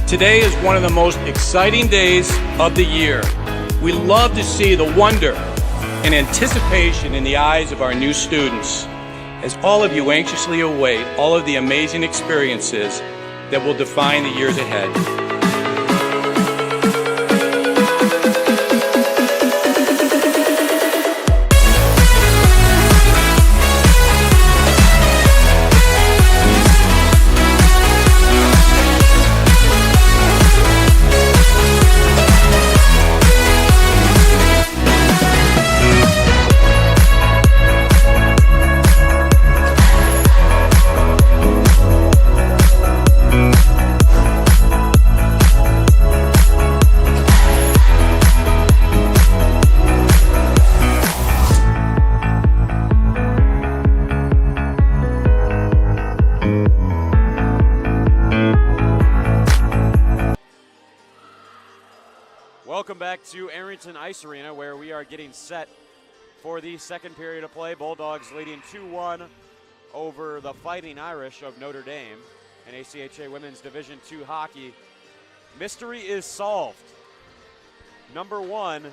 today is one of the most exciting days of the year. We love to see the wonder and anticipation in the eyes of our new students, as all of you anxiously await all of the amazing experiences that will define the years ahead. Welcome back to Arrington Ice Arena, where we are getting set for the second period of play. Bulldogs leading 2-1 over the Fighting Irish of Notre Dame in ACHA Women's Division II hockey. mystery is solved. Number 1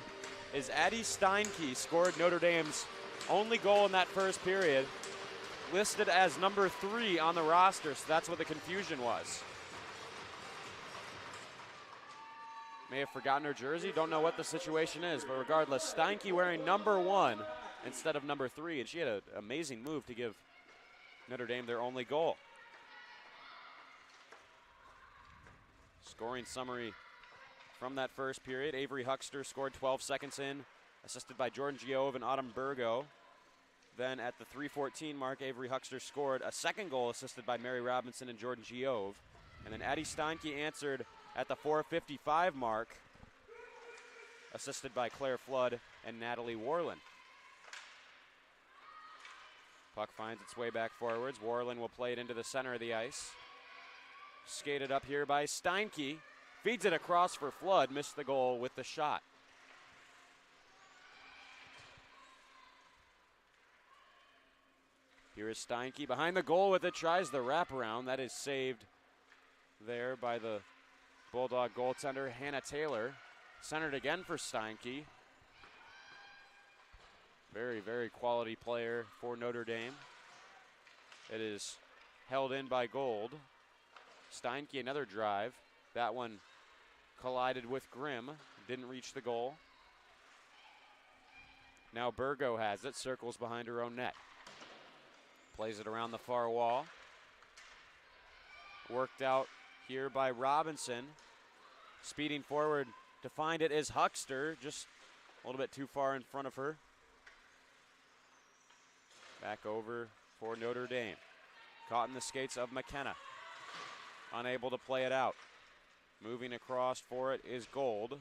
is Addie Steinke, scored Notre Dame's only goal in that first period, listed as number 3 on the roster, so that's what the confusion was. May have forgotten her jersey, don't know what the situation is, but regardless, Steinke wearing number 1 instead of number 3, and she had an amazing move to give Notre Dame their only goal. Scoring summary from that first period. Avery Huckster scored 12 seconds in, assisted by Jordan Giove and Autumn Burgo. Then at the 3:14 mark, Avery Huckster scored a second goal, assisted by Mary Robinson and Jordan Giove. And then Addie Steinke answered at the 4:55 mark, assisted by Claire Flood and Natalie Warland. Puck finds its way back forwards. Warland will play it into the center of the ice. Skated up here by Steinke. Feeds it across for Flood. Missed the goal with the shot. Here is Steinke behind the goal with it. Tries the wraparound. That is saved there by the Bulldog goaltender, Hannah Taylor. Centered again for Steinke. Very, very quality player for Notre Dame. It is held in by Gold. Steinke, another drive. That one collided with Grimm. Didn't reach the goal. Now Burgo has it. Circles behind her own net. Plays it around the far wall. Worked out here by Robinson. Speeding forward to find it is Huckster. Just a little bit too far in front of her. Back over for Notre Dame. Caught in the skates of McKenna. Unable to play it out. Moving across for it is Gold.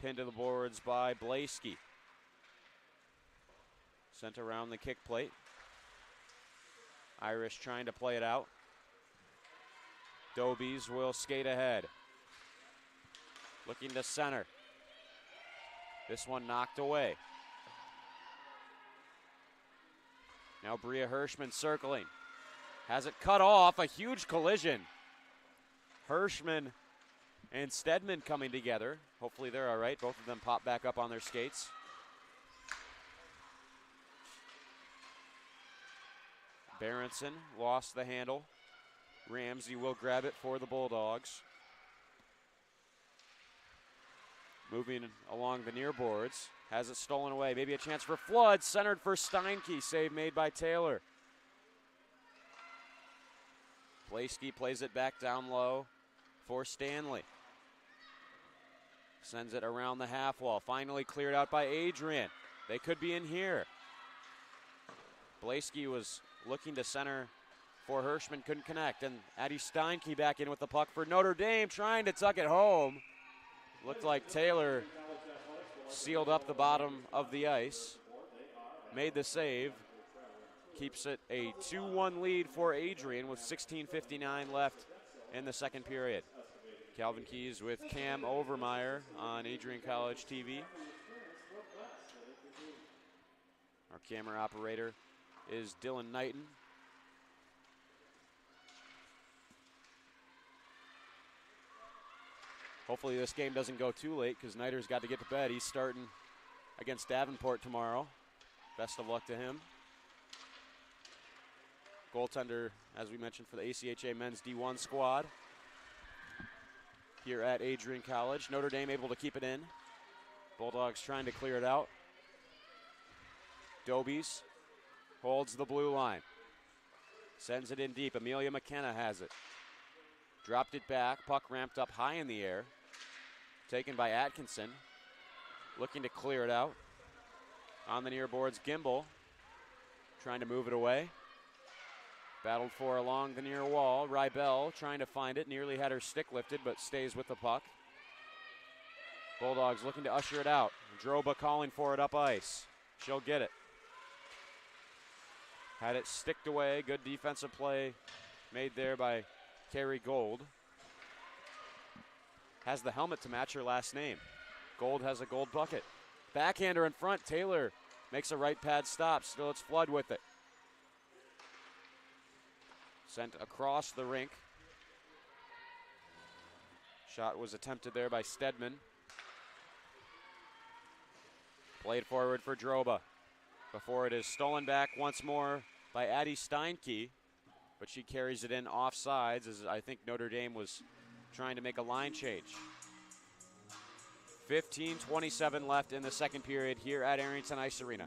Pinned to the boards by Blaski. Sent around the kick plate. Irish trying to play it out. Dobies will skate ahead. Looking to center. This one knocked away. Now Bria Hirschman circling. Has it cut off. A huge collision. Hirschman and Stedman coming together. Hopefully they're all right. Both of them pop back up on their skates. Berenson lost the handle. Ramsey will grab it for the Bulldogs. Moving along the near boards. Has it stolen away. Maybe a chance for Flood. Centered for Steinke. Save made by Taylor. Blaski plays it back down low for Stanley. Sends it around the half wall. Finally cleared out by Adrian. They could be in here. Blaski was looking to center for Hirschman. Couldn't connect. And Addie Steinke back in with the puck for Notre Dame. Trying to tuck it home. Looked like Taylor sealed up the bottom of the ice. Made the save. Keeps it a 2-1 lead for Adrian with 16:59 left in the second period. Calvin Keys with Cam Overmeyer on Adrian College TV. Our camera operator is Dylan Knighton. Hopefully this game doesn't go too late because Knighter's got to get to bed. He's starting against Davenport tomorrow. Best of luck to him. Goaltender, as we mentioned, for the ACHA men's D1 squad here at Adrian College. Notre Dame able to keep it in. Bulldogs trying to clear it out. Dobies holds the blue line. Sends it in deep. Amelia McKenna has it. Dropped it back. Puck ramped up high in the air. Taken by Atkinson. Looking to clear it out. On the near boards, Gimbel trying to move it away. Battled for along the near wall. Rybel trying to find it. Nearly had her stick lifted, but stays with the puck. Bulldogs looking to usher it out. Droba calling for it up ice. She'll get it. Had it sticked away. Good defensive play made there by Carrie Gold. Has the helmet to match her last name. Gold has a gold bucket. Backhander in front. Taylor makes a right pad stop. Still it's Flood with it. Sent across the rink. Shot was attempted there by Stedman. Played forward for Droba before it is stolen back once more by Addie Steinke, but she carries it in offsides as I think Notre Dame was trying to make a line change. 15:27 left in the second period here at Arrington Ice Arena.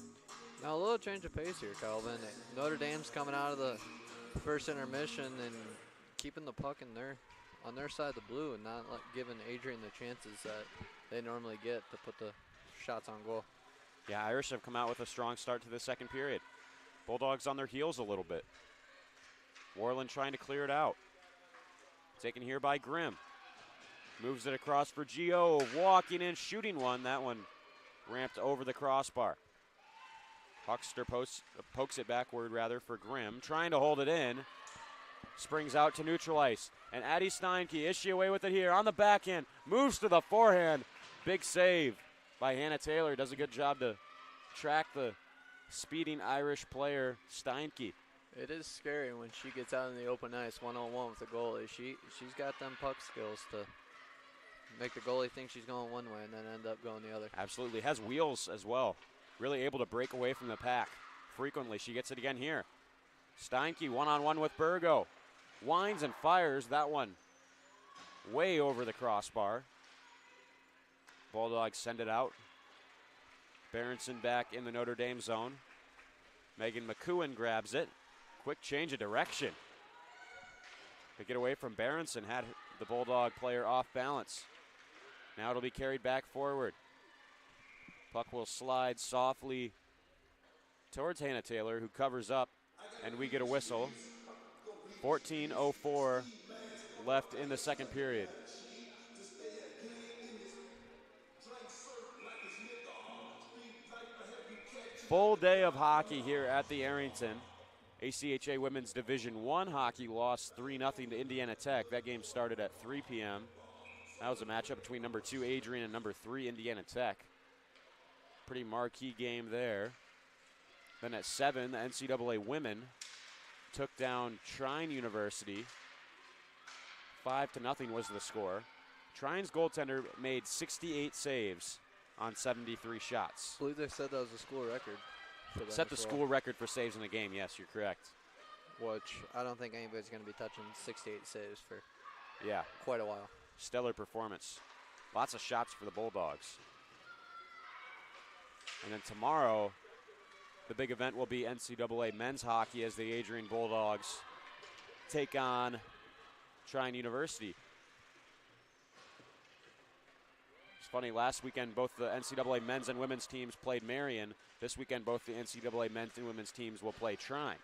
Now a little change of pace here, Calvin. Notre Dame's coming out of the first intermission and keeping the puck on their side of the blue and not giving Adrian the chances that they normally get to put the shots on goal. Yeah, Irish have come out with a strong start to the second period. Bulldogs on their heels a little bit. Warland trying to clear it out. Taken here by Grimm. Moves it across for Gio, walking in, shooting one. That one ramped over the crossbar. Huckster pokes it backward for Grimm, trying to hold it in. Springs out to neutral ice. And Addie Steinke, is she away with it here? On the backhand, moves to the forehand. Big save by Hannah Taylor. Does a good job to track the speeding Irish player, Steinke. It is scary when she gets out in the open ice one-on-one with the goalie. She's got them puck skills to make the goalie think she's going one way and then end up going the other. Absolutely. Has wheels as well. Really able to break away from the pack frequently. She gets it again here. Steinke one-on-one with Burgo. Winds and fires that one way over the crossbar. Bulldogs send it out. Berenson back in the Notre Dame zone. Megan McEwen grabs it. Quick change of direction. To get away from Berenson, had the Bulldog player off balance. Now it'll be carried back forward. Puck will slide softly towards Hannah Taylor, who covers up, and we get a whistle. 14:04 left in the second period. Full day of hockey here at the Arrington. ACHA Women's Division I hockey lost 3-0 to Indiana Tech. That game started at 3 p.m. That was a matchup between number 2 Adrian and number 3 Indiana Tech. Pretty marquee game there. Then at 7, the NCAA women took down Trine University. 5-0 was the score. Trine's goaltender made 68 saves on 73 shots. I believe they said that was a school record. Set the school record for saves in a game, yes, you're correct. Which I don't think anybody's going to be touching 68 saves for quite a while. Stellar performance. Lots of shots for the Bulldogs. And then tomorrow, the big event will be NCAA men's hockey as the Adrian Bulldogs take on Trine University. It's funny, last weekend both the NCAA men's and women's teams played Marion. This weekend both the NCAA men's and women's teams will play Trine.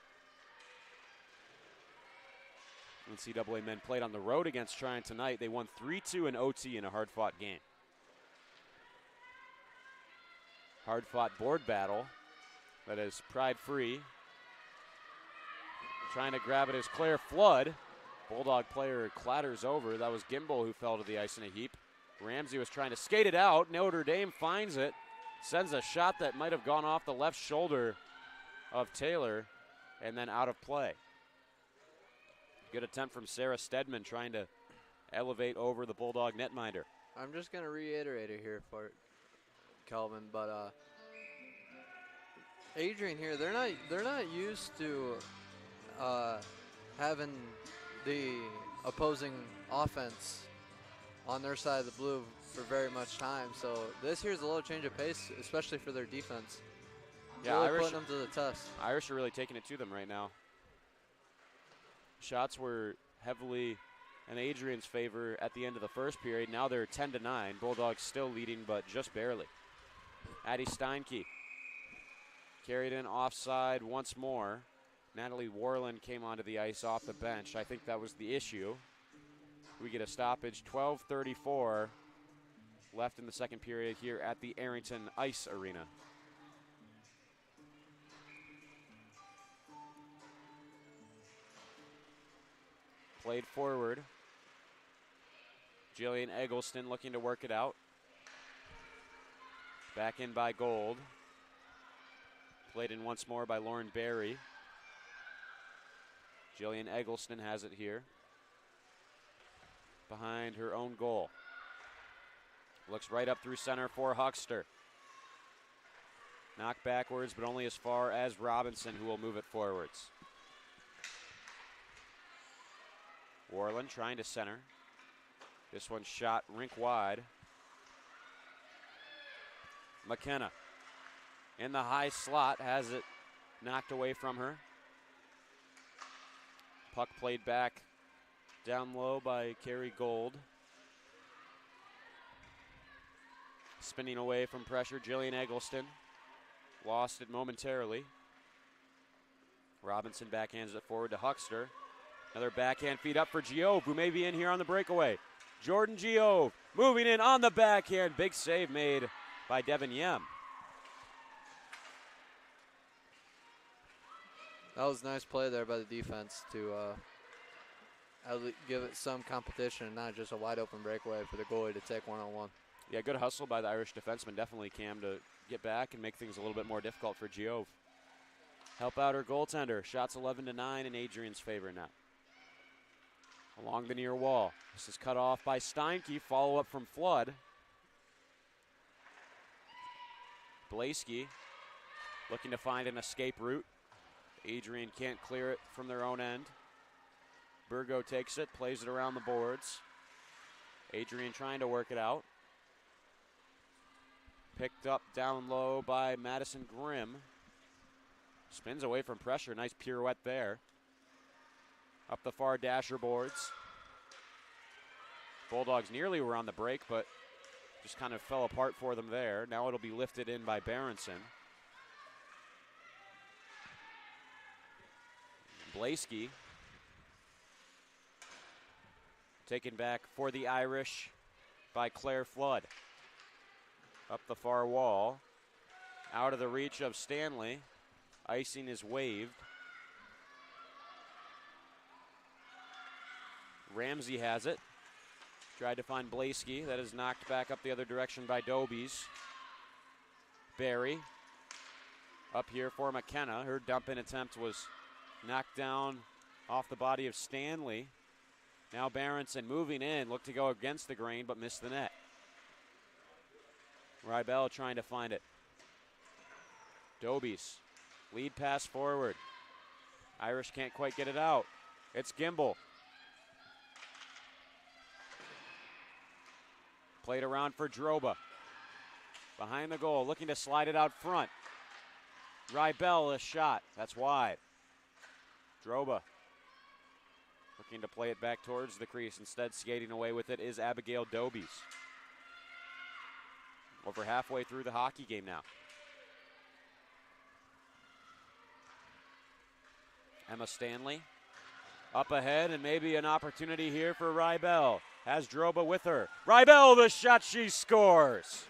NCAA men played on the road against Trine tonight. They won 3-2 in OT in a hard-fought game. Hard-fought board battle that is pride-free. Trying to grab it is Claire Flood. Bulldog player clatters over. That was Gimbel who fell to the ice in a heap. Ramsey was trying to skate it out. Notre Dame finds it. Sends a shot that might have gone off the left shoulder of Taylor and then out of play. Good attempt from Sarah Stedman trying to elevate over the Bulldog netminder. I'm just going to reiterate it here for Calvin, but Adrian here, they're not used to having the opposing offense on their side of the blue for very much time. So this here's a little change of pace, especially for their defense. Yeah, really Irish, putting them to the test. Irish are really taking it to them right now. Shots were heavily in Adrian's favor at the end of the first period. Now they're 10-9. Bulldogs still leading, but just barely. Addie Steinke carried in offside once more. Natalie Warland came onto the ice off the bench. I think that was the issue. We get a stoppage. 12:34 left in the second period here at the Arrington Ice Arena. Played forward. Jillian Eggleston looking to work it out. Back in by Gold. Played in once more by Lauren Berry. Jillian Eggleston has it here. behind her own goal. Looks right up through center for Huckster. Knocked backwards, but only as far as Robinson, who will move it forwards. Warland trying to center. This one shot rink wide. McKenna in the high slot, has it knocked away from her. Puck played back down low by Carrie Gold. Spinning away from pressure, Jillian Eggleston. Lost it momentarily. Robinson backhands it forward to Huckster. Another backhand feed up for Giove, who may be in here on the breakaway. Jordan Giove moving in on the backhand. Big save made by Devin Yem. That was a nice play there by the defense to give it some competition and not just a wide open breakaway for the goalie to take one-on-one. Yeah, good hustle by the Irish defenseman, definitely, Cam, to get back and make things a little bit more difficult for Giove. Help out her goaltender. Shots 11-9 in Adrian's favor now. Along the near wall. This is cut off by Steinke. Follow-up from Flood. Blaski looking to find an escape route. Adrian can't clear it from their own end. Burgo takes it, plays it around the boards. Adrian trying to work it out. Picked up down low by Madison Grimm. Spins away from pressure. Nice pirouette there. Up the far dasher boards. Bulldogs nearly were on the break, but just kind of fell apart for them there. Now it'll be lifted in by Berenson. Blaski taken back for the Irish by Claire Flood. Up the far wall. Out of the reach of Stanley. Icing is waved. Ramsey has it. Tried to find Blaski. That is knocked back up the other direction by Dobies. Barry. Up here for McKenna. Her dump-in attempt was knocked down off the body of Stanley. Now Berenson moving in. Looked to go against the grain, but missed the net. Rybell trying to find it. Dobies. Lead pass forward. Irish can't quite get it out. It's Gimbel. Played around for Droba. Behind the goal, looking to slide it out front. Rybell, a shot. That's wide. Droba looking to play it back towards the crease. Instead, skating away with it is Abigail Dobies. Over halfway through the hockey game now. Emma Stanley up ahead, and maybe an opportunity here for Rybell. Has Droba with her. Rybell, the shot, she scores.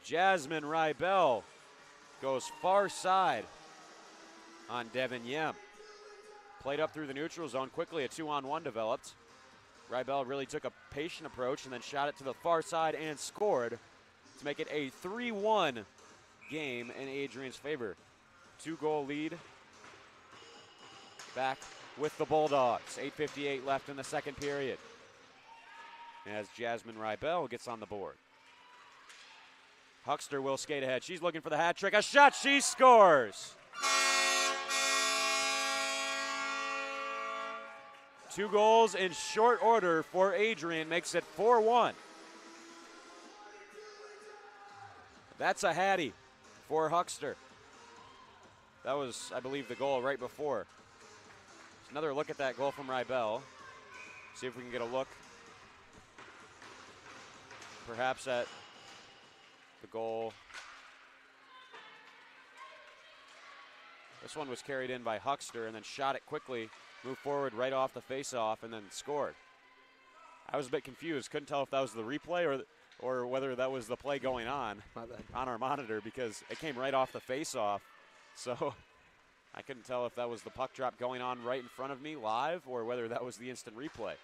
Jasmine Rybell goes far side on Devin Yem. Played up through the neutral zone quickly. A 2-on-1 developed. Rybell really took a patient approach and then shot it to the far side and scored to make it a 3-1 game in Adrian's favor. 2-goal lead back with the Bulldogs. 8:58 left in the second period as Jasmine Rybell gets on the board. Huckster will skate ahead. She's looking for the hat trick. A shot, she scores. 2 goals in short order for Adrian, makes it 4-1. That's a hattie for Huckster. That was, I believe, the goal right before. Another look at that goal from Rybell. See if we can get a look perhaps at the goal. This one was carried in by Huckster and then shot it quickly, moved forward right off the face-off, and then scored. I was a bit confused. Couldn't tell if that was the replay or whether that was the play going on our monitor, because it came right off the face-off. So I couldn't tell if that was the puck drop going on right in front of me live or whether that was the instant replay.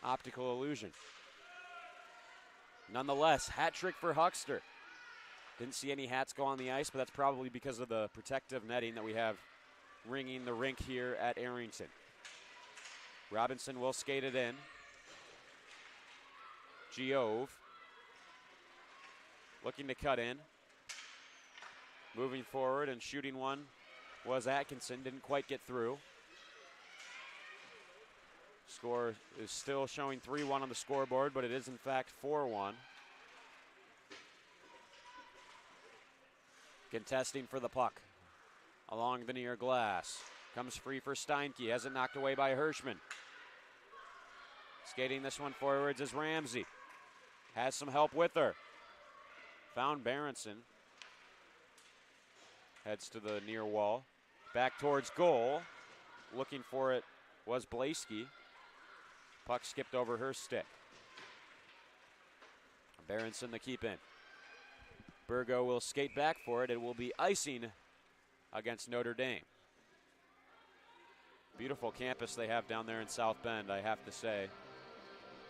Optical illusion. Nonetheless, hat trick for Huckster. Didn't see any hats go on the ice, but that's probably because of the protective netting that we have ringing the rink here at Arrington. Robinson will skate it in. Giove looking to cut in. Moving forward and shooting one was Atkinson. Didn't quite get through. Score is still showing 3-1 on the scoreboard, but it is in fact 4-1. Contesting for the puck along the near glass. Comes free for Steinke. Has it knocked away by Hirschman. Skating this one forwards is Ramsey. Has some help with her. Found Berenson. Heads to the near wall. Back towards goal. Looking for it was Blaski. Puck skipped over her stick. Berenson the keep in. Burgo will skate back for it. It will be icing against Notre Dame. Beautiful campus they have down there in South Bend, I have to say.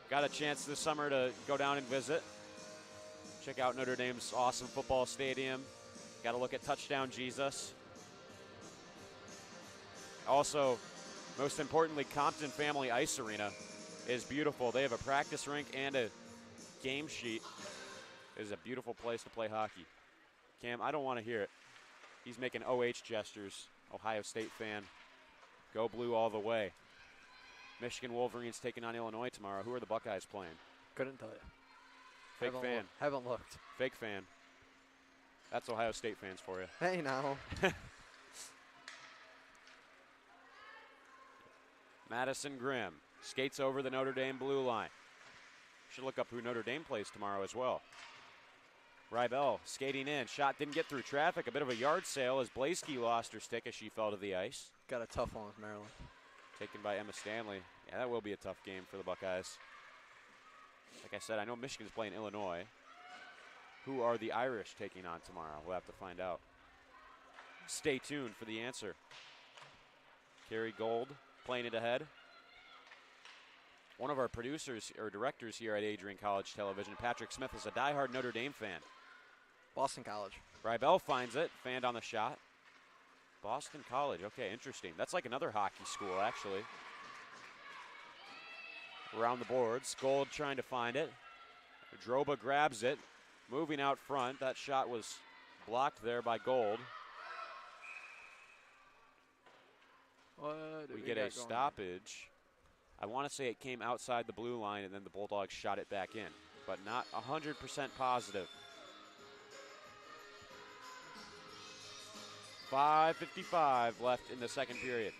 Got a chance this summer to go down and visit. Check out Notre Dame's awesome football stadium. Got to look at Touchdown Jesus. Also, most importantly, Compton Family Ice Arena is beautiful. They have a practice rink and a game sheet. It is a beautiful place to play hockey. Cam, I don't want to hear it. He's making OH gestures. Ohio State fan. Go blue all the way. Michigan Wolverines taking on Illinois tomorrow. Who are the Buckeyes playing? Couldn't tell you. Fake fan. Haven't looked. Fake fan. That's Ohio State fans for you. Hey, now. Madison Grimm skates over the Notre Dame blue line. Should look up who Notre Dame plays tomorrow as well. Rybel skating in. Shot didn't get through traffic. A bit of a yard sale as Blaski lost her stick as she fell to the ice. Got a tough one with Maryland. Taken by Emma Stanley. Yeah, that will be a tough game for the Buckeyes. Like I said, I know Michigan's playing Illinois. Who are the Irish taking on tomorrow? We'll have to find out. Stay tuned for the answer. Carrie Gold playing it ahead. One of our producers or directors here at Adrian College Television, Patrick Smith, is a diehard Notre Dame fan. Boston College. Rybel finds it, fanned on the shot. Boston College, okay, interesting. That's like another hockey school, actually. Around the boards, Gold trying to find it. Droba grabs it, moving out front. That shot was blocked there by Gold. We get a stoppage. I want to say it came outside the blue line and then the Bulldogs shot it back in, but not 100% positive. 5:55 left in the second period.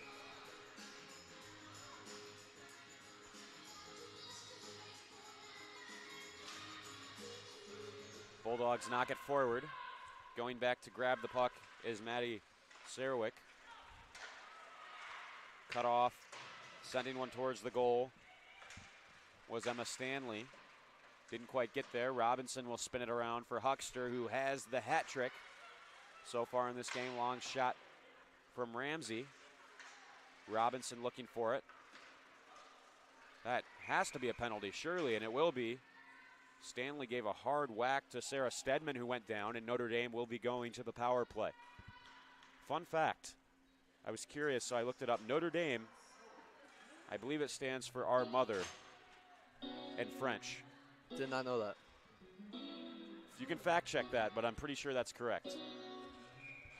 Bulldogs knock it forward. Going back to grab the puck is Maddie Serwick. Cut off. Sending one towards the goal was Emma Stanley. Didn't quite get there. Robinson will spin it around for Huckster, who has the hat trick so far in this game. Long shot from Ramsey. Robinson looking for it. That has to be a penalty, surely, and it will be. Stanley gave a hard whack to Sarah Stedman, who went down, and Notre Dame will be going to the power play. Fun fact. I was curious, so I looked it up. Notre Dame, I believe it stands for Our Mother in French. Did not know that. You can fact check that, but I'm pretty sure that's correct.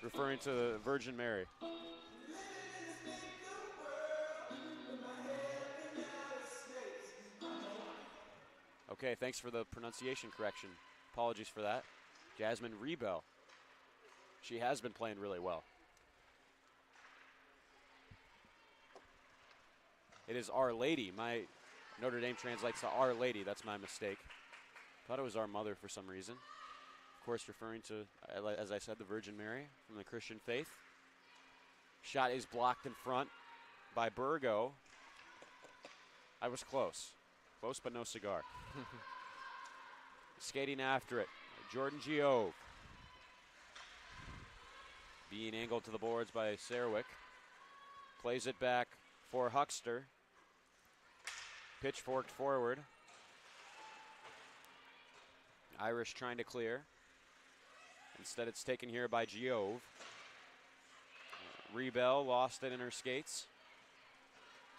Referring to the Virgin Mary. Okay, thanks for the pronunciation correction. Apologies for that. Jasmine Rebel. She has been playing really well. It is Our Lady. My Notre Dame translates to Our Lady. That's my mistake. Thought it was Our Mother for some reason. Of course, referring to, as I said, the Virgin Mary from the Christian faith. Shot is blocked in front by Burgo. I was close. Close but no cigar. Skating after it, Jordan Giove. Being angled to the boards by Serwick. Plays it back for Huckster. Pitchforked forward. Irish trying to clear. Instead it's taken here by Giove. Rebell lost it in her skates.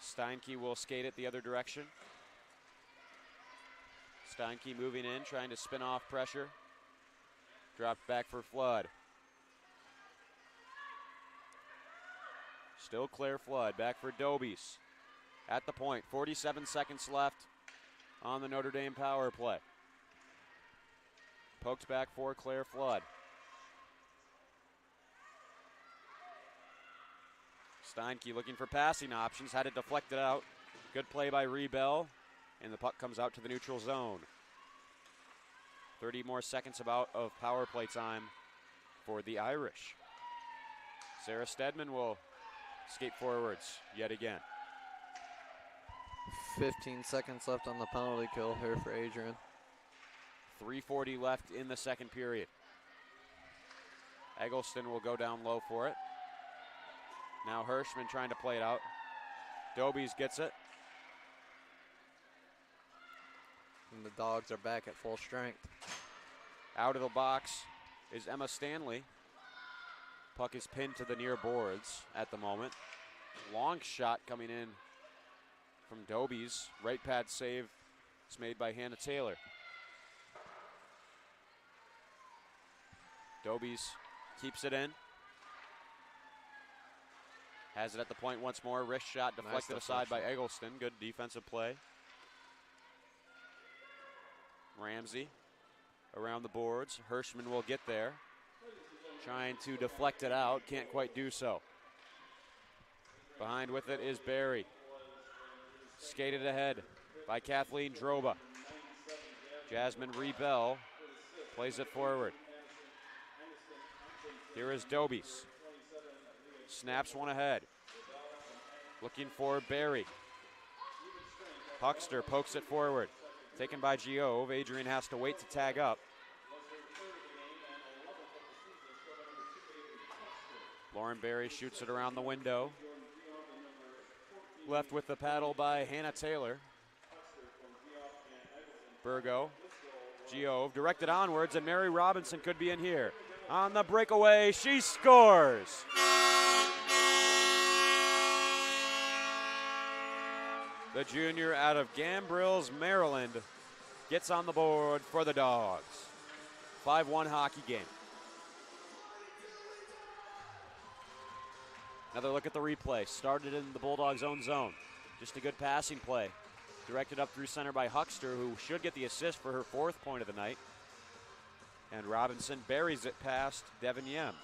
Steinke will skate it the other direction. Steinke moving in, trying to spin off pressure. Dropped back for Flood. Still Claire Flood, back for Dobies. At the point, 47 seconds left on the Notre Dame power play. Poked back for Claire Flood. Steinke looking for passing options, had it deflected out. Good play by Rebell, and the puck comes out to the neutral zone. 30 more seconds of power play time for the Irish. Sarah Stedman will skate forwards yet again. 15 seconds left on the penalty kill here for Adrian. 3:40 left in the second period. Eggleston will go down low for it. Now Hirschman trying to play it out. Dobies gets it. And the Dogs are back at full strength. Out of the box is Emma Stanley. Puck is pinned to the near boards at the moment. Long shot coming in from Dobies. Right pad save is made by Hannah Taylor. Dobies keeps it in. Has it at the point once more. Wrist shot deflected aside by Eggleston. Good defensive play. Ramsey around the boards. Hirschman will get there. Trying to deflect it out. Can't quite do so. Behind with it is Barry. Skated ahead by Kathleen Droba. Jasmine Rebell plays it forward. Here is Dobies. Snaps one ahead. Looking for Barry. Huckster pokes it forward. Taken by Giove. Adrian has to wait to tag up. Lauren Barry shoots it around the window. Left with the paddle by Hannah Taylor. Burgo. Giove directed onwards, and Mary Robinson could be in here. On the breakaway, she scores! The junior out of Gambrills, Maryland, gets on the board for the Dogs. 5-1 hockey game. Another look at the replay. Started in the Bulldogs' own zone. Just a good passing play. Directed up through center by Huckster, who should get the assist for her 4th point of the night. And Robinson buries it past Devin Yem.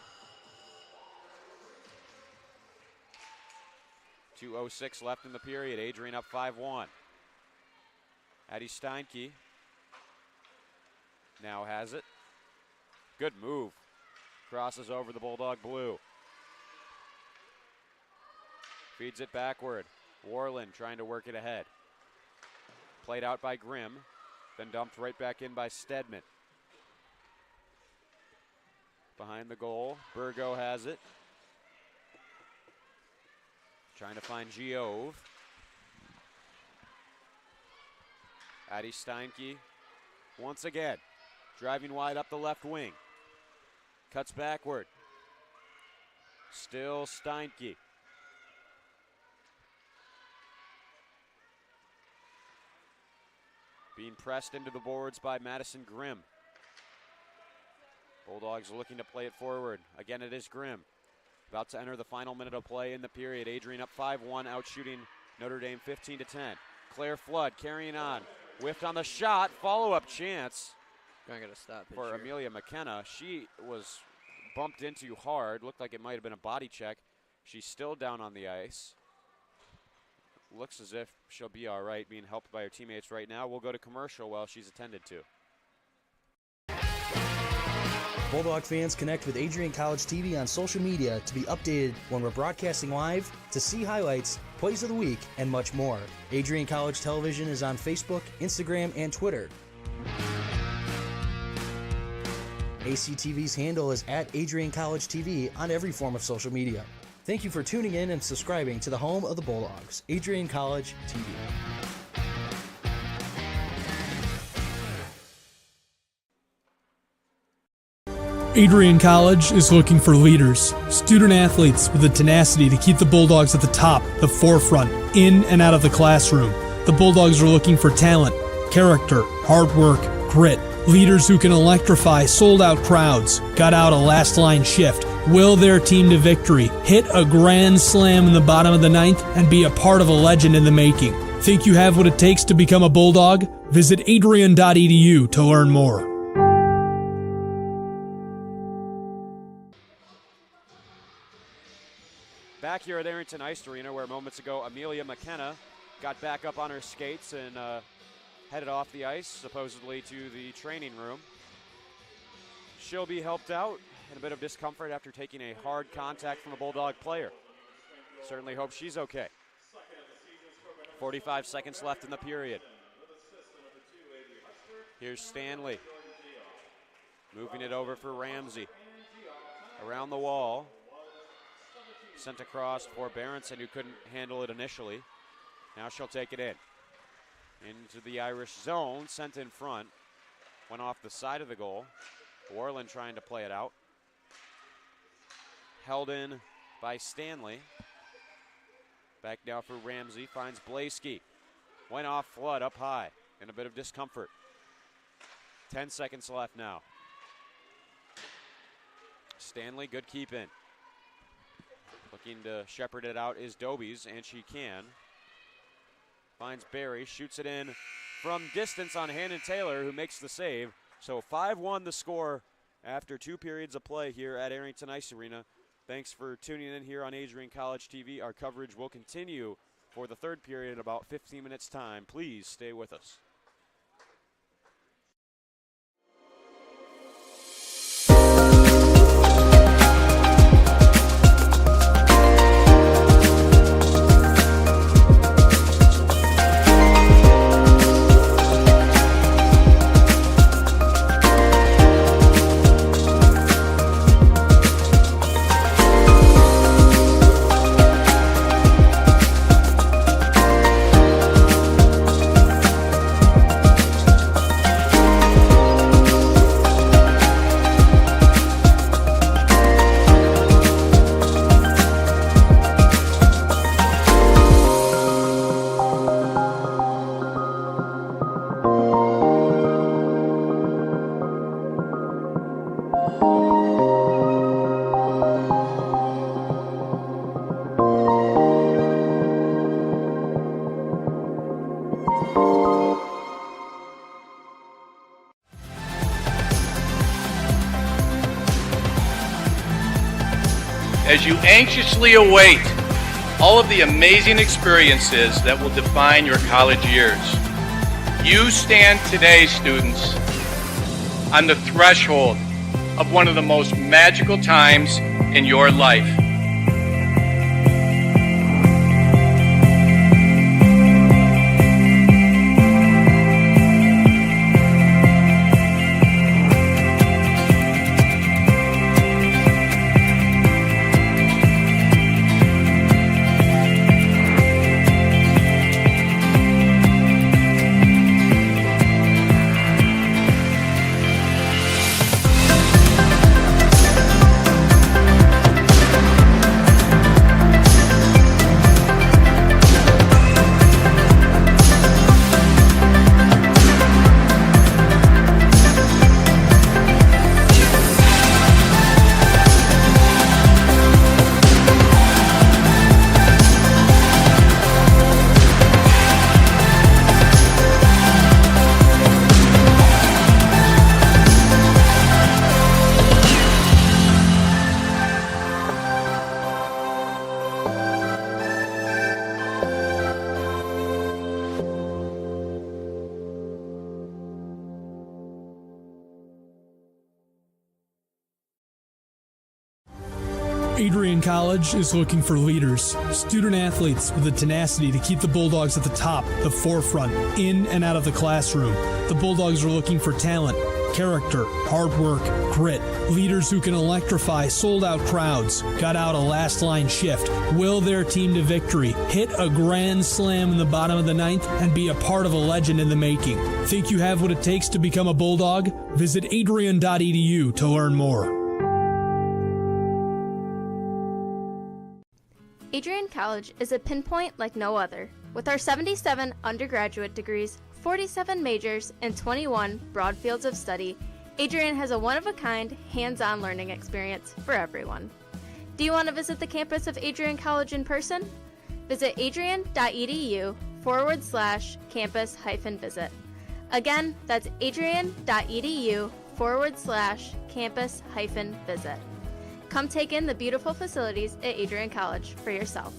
2:06 left in the period. Adrian up 5-1. Addie Steinke now has it. Good move. Crosses over the Bulldog blue. Feeds it backward. Warland trying to work it ahead. Played out by Grimm, then dumped right back in by Stedman. Behind the goal, Burgo has it. Trying to find Giove. Addie Steinke once again driving wide up the left wing. Cuts backward. Still Steinke. Being pressed into the boards by Madison Grimm. Bulldogs looking to play it forward. Again, it is Grimm. About to enter the final minute of play in the period. Adrian up 5-1, out shooting Notre Dame 15-10. Claire Flood carrying on. Whiffed on the shot. Follow-up chance. Gonna get a stop for Amelia McKenna. She was bumped into hard. Looked like it might have been a body check. She's still down on the ice. Looks as if she'll be all right, being helped by her teammates right now. We'll go to commercial while she's attended to. Bulldog fans, connect with Adrian College TV on social media to be updated when we're broadcasting live, to see highlights, plays of the week, and much more. Adrian College Television is on Facebook, Instagram, and Twitter. ACTV's handle is at Adrian College TV on every form of social media. Thank you for tuning in and subscribing to the home of the Bulldogs, Adrian College TV. Adrian College is looking for leaders, student athletes with the tenacity to keep the Bulldogs at the top, the forefront, in and out of the classroom. The Bulldogs are looking for talent, character, hard work, grit, leaders who can electrify sold-out crowds, gut out a last-line shift, will their team to victory, hit a grand slam in the bottom of the ninth, and be a part of a legend in the making. Think you have what it takes to become a Bulldog? Visit adrian.edu to learn more. Back here at Arrington Ice Arena, where moments ago Amelia McKenna got back up on her skates and headed off the ice, supposedly to the training room. She'll be helped out in a bit of discomfort after taking a hard contact from a Bulldog player. Certainly hope she's okay. 45 seconds left in the period. Here's Stanley. Moving it over for Ramsey. Around the wall. Sent across for Berenson, who couldn't handle it initially. Now she'll take it in. Into the Irish zone, sent in front. Went off the side of the goal. Warland trying to play it out. Held in by Stanley. Back now for Ramsey, finds Blaski. Went off Flood up high in a bit of discomfort. 10 seconds left now. Stanley, good keep in. Looking to shepherd it out is Dobies, and she can. Finds Barry, shoots it in from distance on Hannon Taylor, who makes the save. So 5-1 the score after 2 periods of play here at Arrington Ice Arena. Thanks for tuning in here on Adrian College TV. Our coverage will continue for the third period in about 15 minutes' time. Please stay with us. As you anxiously await all of the amazing experiences that will define your college years, you stand today, students, on the threshold of one of the most magical times in your life. Adrian College is looking for leaders, student athletes with the tenacity to keep the Bulldogs at the top, the forefront, in and out of the classroom. The Bulldogs are looking for talent, character, hard work, grit, leaders who can electrify sold-out crowds, gut out a last-line shift, will their team to victory, hit a grand slam in the bottom of the ninth, and be a part of a legend in the making. Think you have what it takes to become a Bulldog? Visit adrian.edu to learn more. Adrian College is a pinpoint like no other. With our 77 undergraduate degrees, 47 majors, and 21 broad fields of study, Adrian has a one-of-a-kind, hands-on learning experience for everyone. Do you want to visit the campus of Adrian College in person? Visit adrian.edu/campus-visit. Again, that's adrian.edu/campus-visit. Come take in the beautiful facilities at Adrian College for yourself.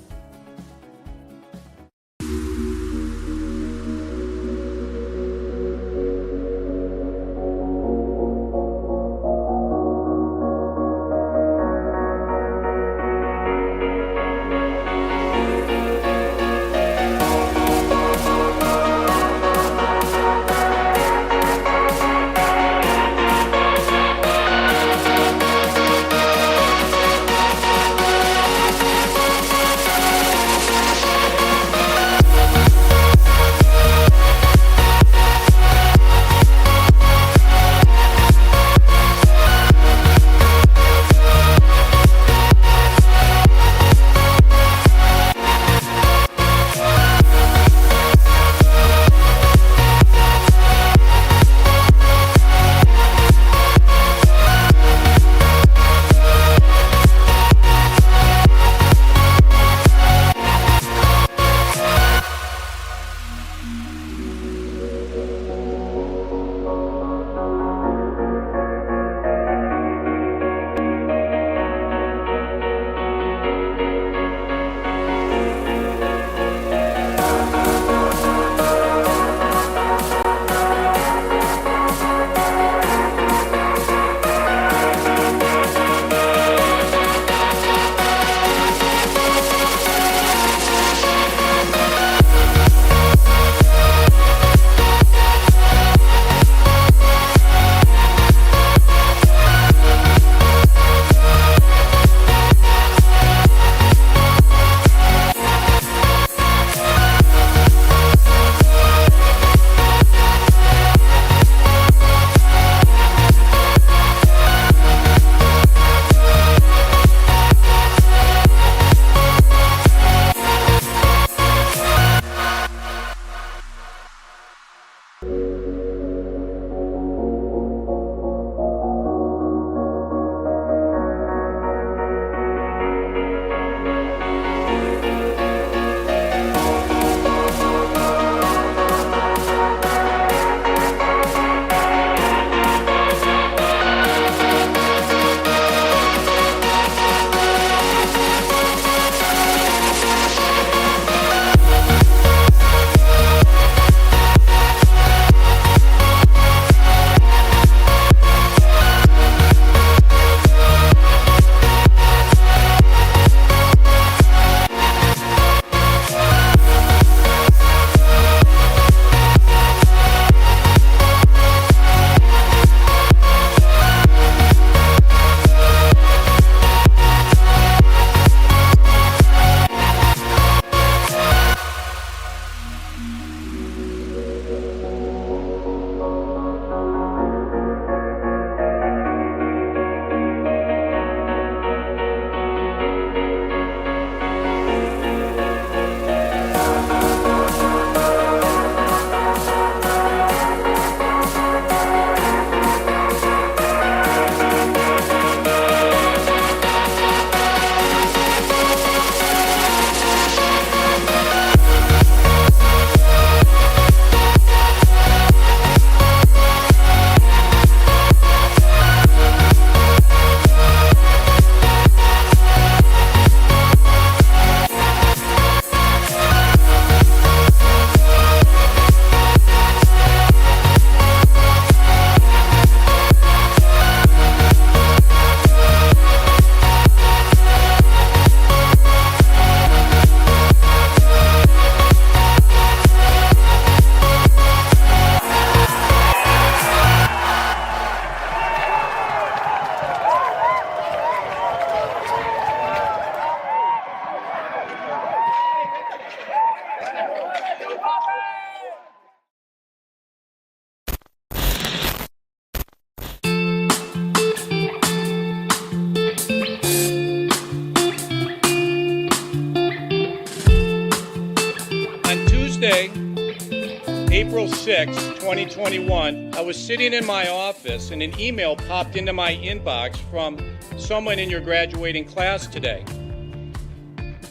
April 6, 2021, I was sitting in my office and an email popped into my inbox from someone in your graduating class today.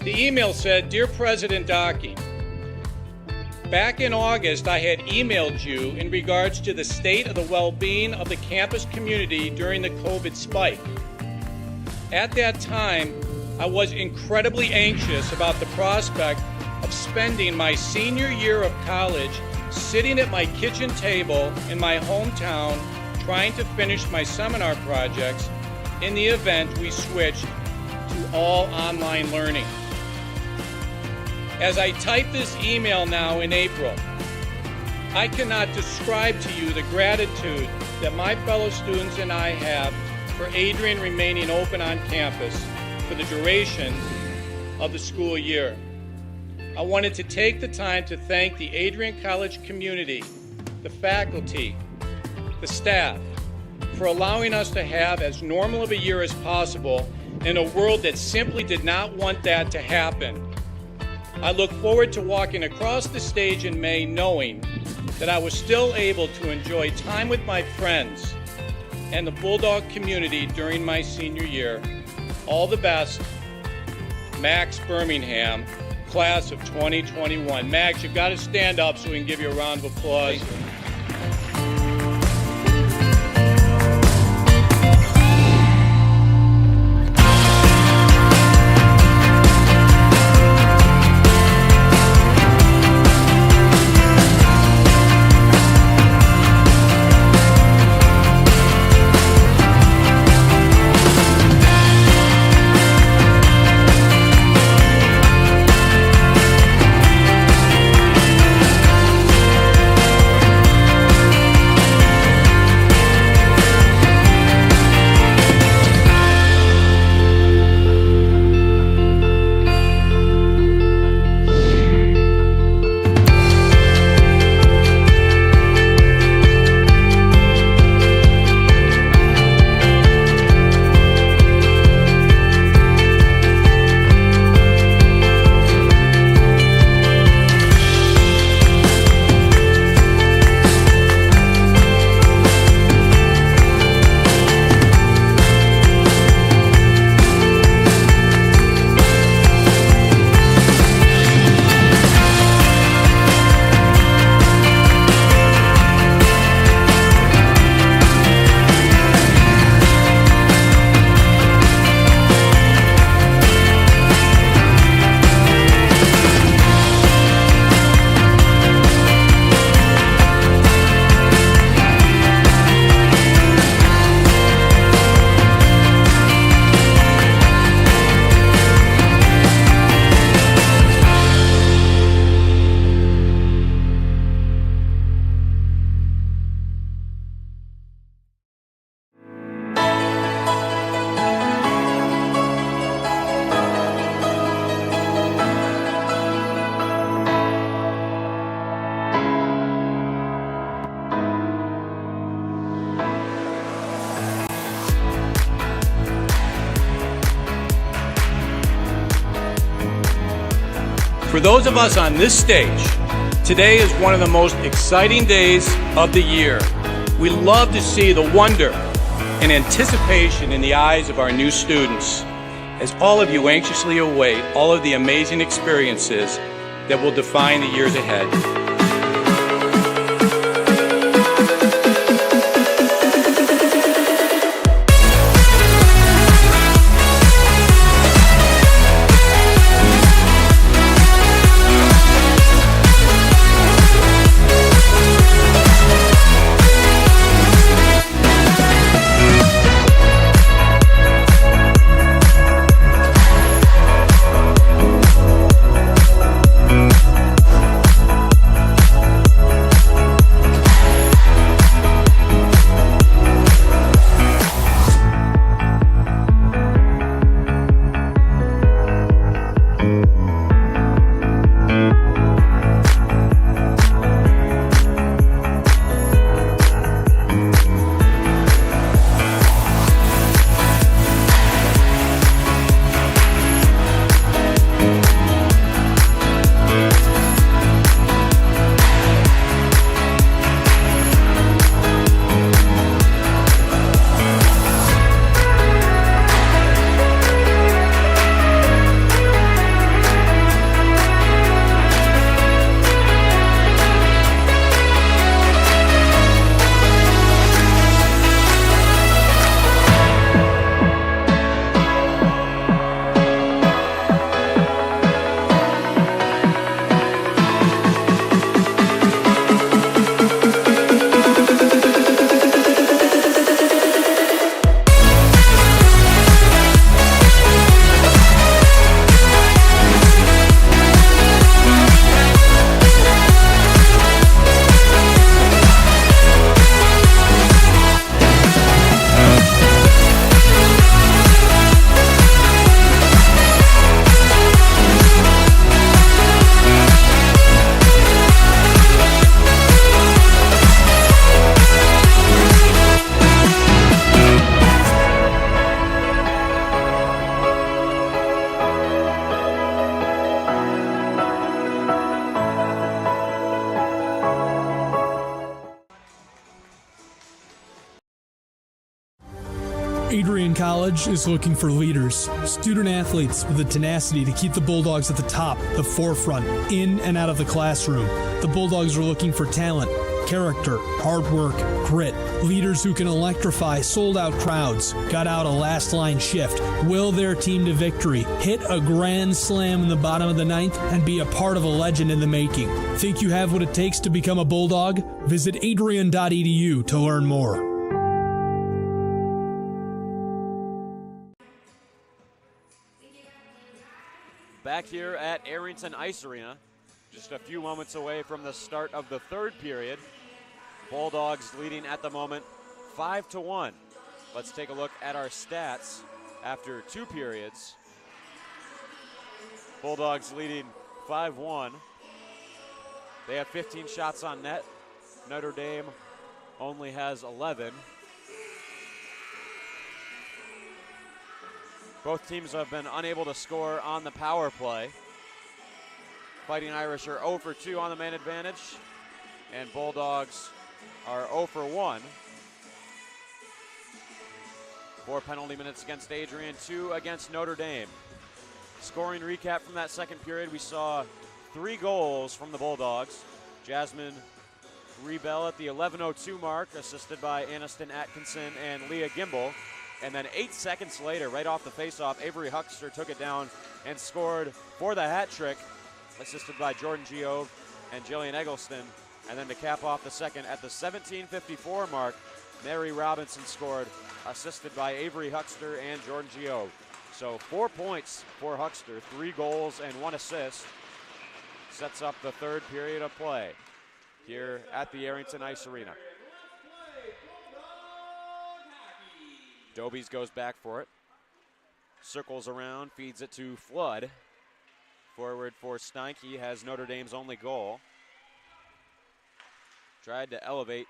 The email said, "Dear President Docking, back in August, I had emailed you in regards to the state of the well-being of the campus community during the COVID spike. At that time, I was incredibly anxious about the prospect of spending my senior year of college sitting at my kitchen table in my hometown trying to finish my seminar projects in the event we switched to all online learning. As I type this email now in April, I cannot describe to you the gratitude that my fellow students and I have for Adrian remaining open on campus for the duration of the school year. I wanted to take the time to thank the Adrian College community, the faculty, the staff, for allowing us to have as normal of a year as possible in a world that simply did not want that to happen. I look forward to walking across the stage in May knowing that I was still able to enjoy time with my friends and the Bulldog community during my senior year. All the best, Max Birmingham, class of 2021. Max, you've got to stand up so we can give you a round of applause. For those of us on this stage, today is one of the most exciting days of the year. We love to see the wonder and anticipation in the eyes of our new students, as all of you anxiously await all of the amazing experiences that will define the years ahead. College is looking for leaders, student athletes with the tenacity to keep the Bulldogs at the top, the forefront, in and out of the classroom. The Bulldogs are looking for talent, character, hard work, grit, leaders who can electrify sold-out crowds, gut out a last-line shift, will their team to victory, hit a grand slam in the bottom of the ninth, and be a part of a legend in the making. Think you have what it takes to become a Bulldog? Visit adrian.edu to learn more. Back here at Arrington Ice Arena, just a few moments away from the start of the third period. Bulldogs leading at the moment 5-1. Let's take a look at our stats after 2 periods. Bulldogs leading 5-1. They have 15 shots on net. Notre Dame only has 11. Both teams have been unable to score on the power play. Fighting Irish are 0 for 2 on the man advantage, and Bulldogs are 0 for 1. 4 penalty minutes against Adrian, 2 against Notre Dame. Scoring recap from that second period, we saw 3 goals from the Bulldogs. Jasmine Rebell at the 11:02 mark, assisted by Aniston Atkinson and Leah Gimbel. And then 8 seconds later, right off the faceoff, Avery Huckster took it down and scored for the hat trick, assisted by Jordan Giove and Jillian Eggleston. And then to cap off the second, at the 17:54 mark, Mary Robinson scored, assisted by Avery Huckster and Jordan Giove. So 4 points for Huckster, 3 goals and 1 assist. Sets up the third period of play here at the Arrington Ice Arena. Dobies goes back for it. Circles around, feeds it to Flood. Forward for Steinke, has Notre Dame's only goal. Tried to elevate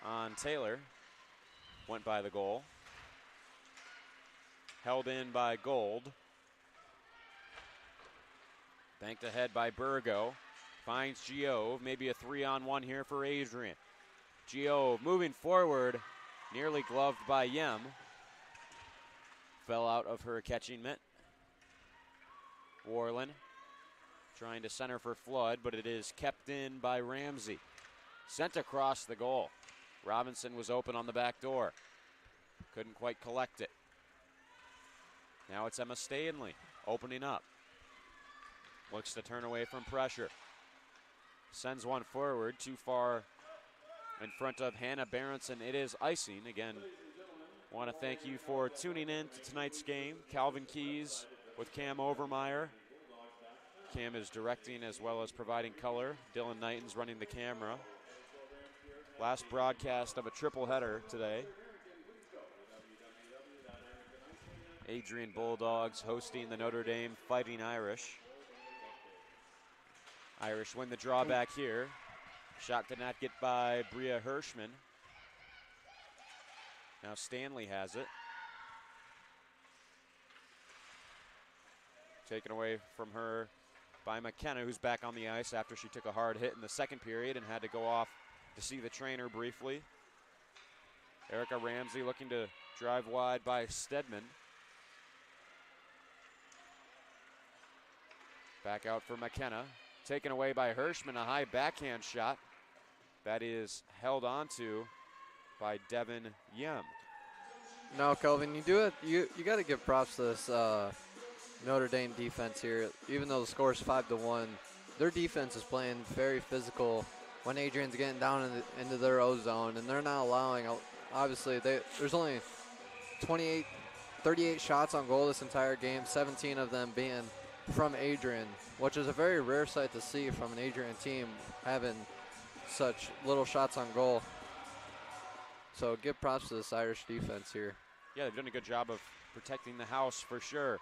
on Taylor. Went by the goal. Held in by Gold. Banked ahead by Burgo. Finds Giove. Maybe a 3-on-1 here for Adrian. Giove moving forward. Nearly gloved by Yem. Fell out of her catching mitt. Warland trying to center for Flood, but it is kept in by Ramsey. Sent across the goal. Robinson was open on the back door. Couldn't quite collect it. Now it's Emma Stanley opening up. Looks to turn away from pressure. Sends one forward, too far in front of Hannah Berenson. It is icing. Again, want to thank you for tuning in to tonight's game. Calvin Keys with Cam Overmeyer. Cam is directing as well as providing color. Dylan Knighton's running the camera. Last broadcast of a triple header today. Adrian Bulldogs hosting the Notre Dame Fighting Irish. Irish win the draw back here. Shot did not get by Bria Hirschman. Now Stanley has it. Taken away from her by McKenna, who's back on the ice after she took a hard hit in the second period and had to go off to see the trainer briefly. Erica Ramsey looking to drive wide by Stedman. Back out for McKenna. Taken away by Hirschman, a high backhand shot. That is held onto by Devin Yem. No, Kelvin, you got to give props to this Notre Dame defense here. Even though the score is 5-1, their defense is playing very physical when Adrian's getting down into their O zone, and they're not allowing. Obviously, there's only 38 shots on goal this entire game, 17 of them being from Adrian, which is a very rare sight to see from an Adrian team having such little shots on goal. So give props to this Irish defense here. Yeah, they've done a good job of protecting the house for sure.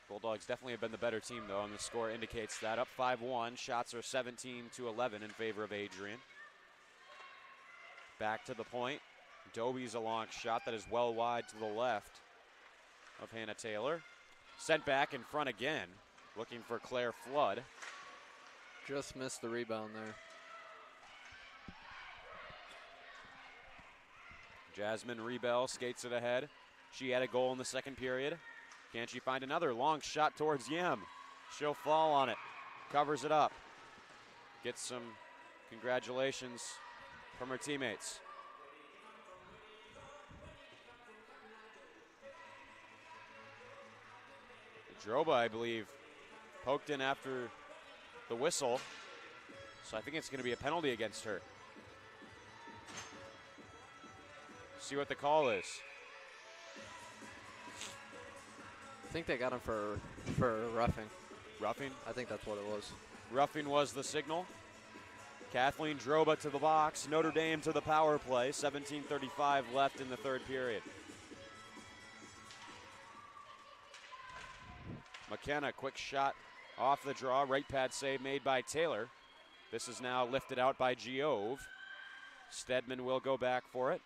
Bulldogs definitely have been the better team, though, and the score indicates that. Up 5-1. Shots are 17-11 in favor of Adrian. Back to the point. Doby's a long shot that is well wide to the left of Hannah Taylor. Sent back in front again, looking for Claire Flood. Just missed the rebound there. Jasmine Rebell skates it ahead. She had a goal in the second period. Can she find another? Long shot towards Yem. She'll fall on it. Covers it up. Gets some congratulations from her teammates. Droba, I believe, poked in after the whistle. So I think it's going to be a penalty against her. See what the call is. I think they got him for roughing. Roughing? I think that's what it was. Roughing was the signal. Kathleen Droba to the box. Notre Dame to the power play. 17:35 left in the third period. McKenna, quick shot off the draw. Right pad save made by Taylor. This is now lifted out by Giove. Stedman will go back for it.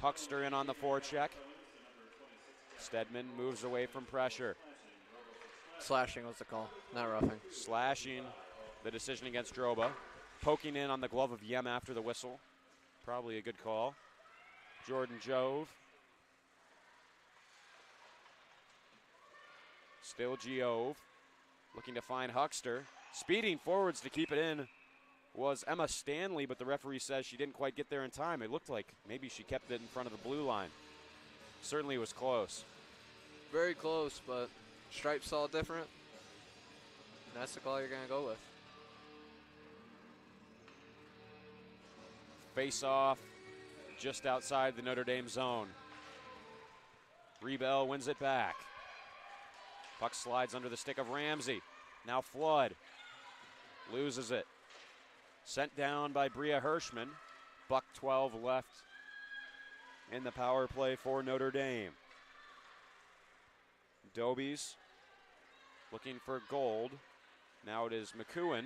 Huckster in on the forecheck. Stedman moves away from pressure. Slashing was the call, not roughing. Slashing, the decision against Droba. Poking in on the glove of Yem after the whistle. Probably a good call. Jordan Jove. Still Giove. Looking to find Huckster. Speeding forwards to keep it in was Emma Stanley, but the referee says she didn't quite get there in time. It looked like maybe she kept it in front of the blue line. Certainly was close. Very close, but stripes all different. And that's the call you're going to go with. Face off just outside the Notre Dame zone. Rebell wins it back. Puck slides under the stick of Ramsey. Now Flood loses it. Sent down by Bria Hirschman. Buck 12 left in the power play for Notre Dame. Dobies looking for Gold. Now it is McEwen.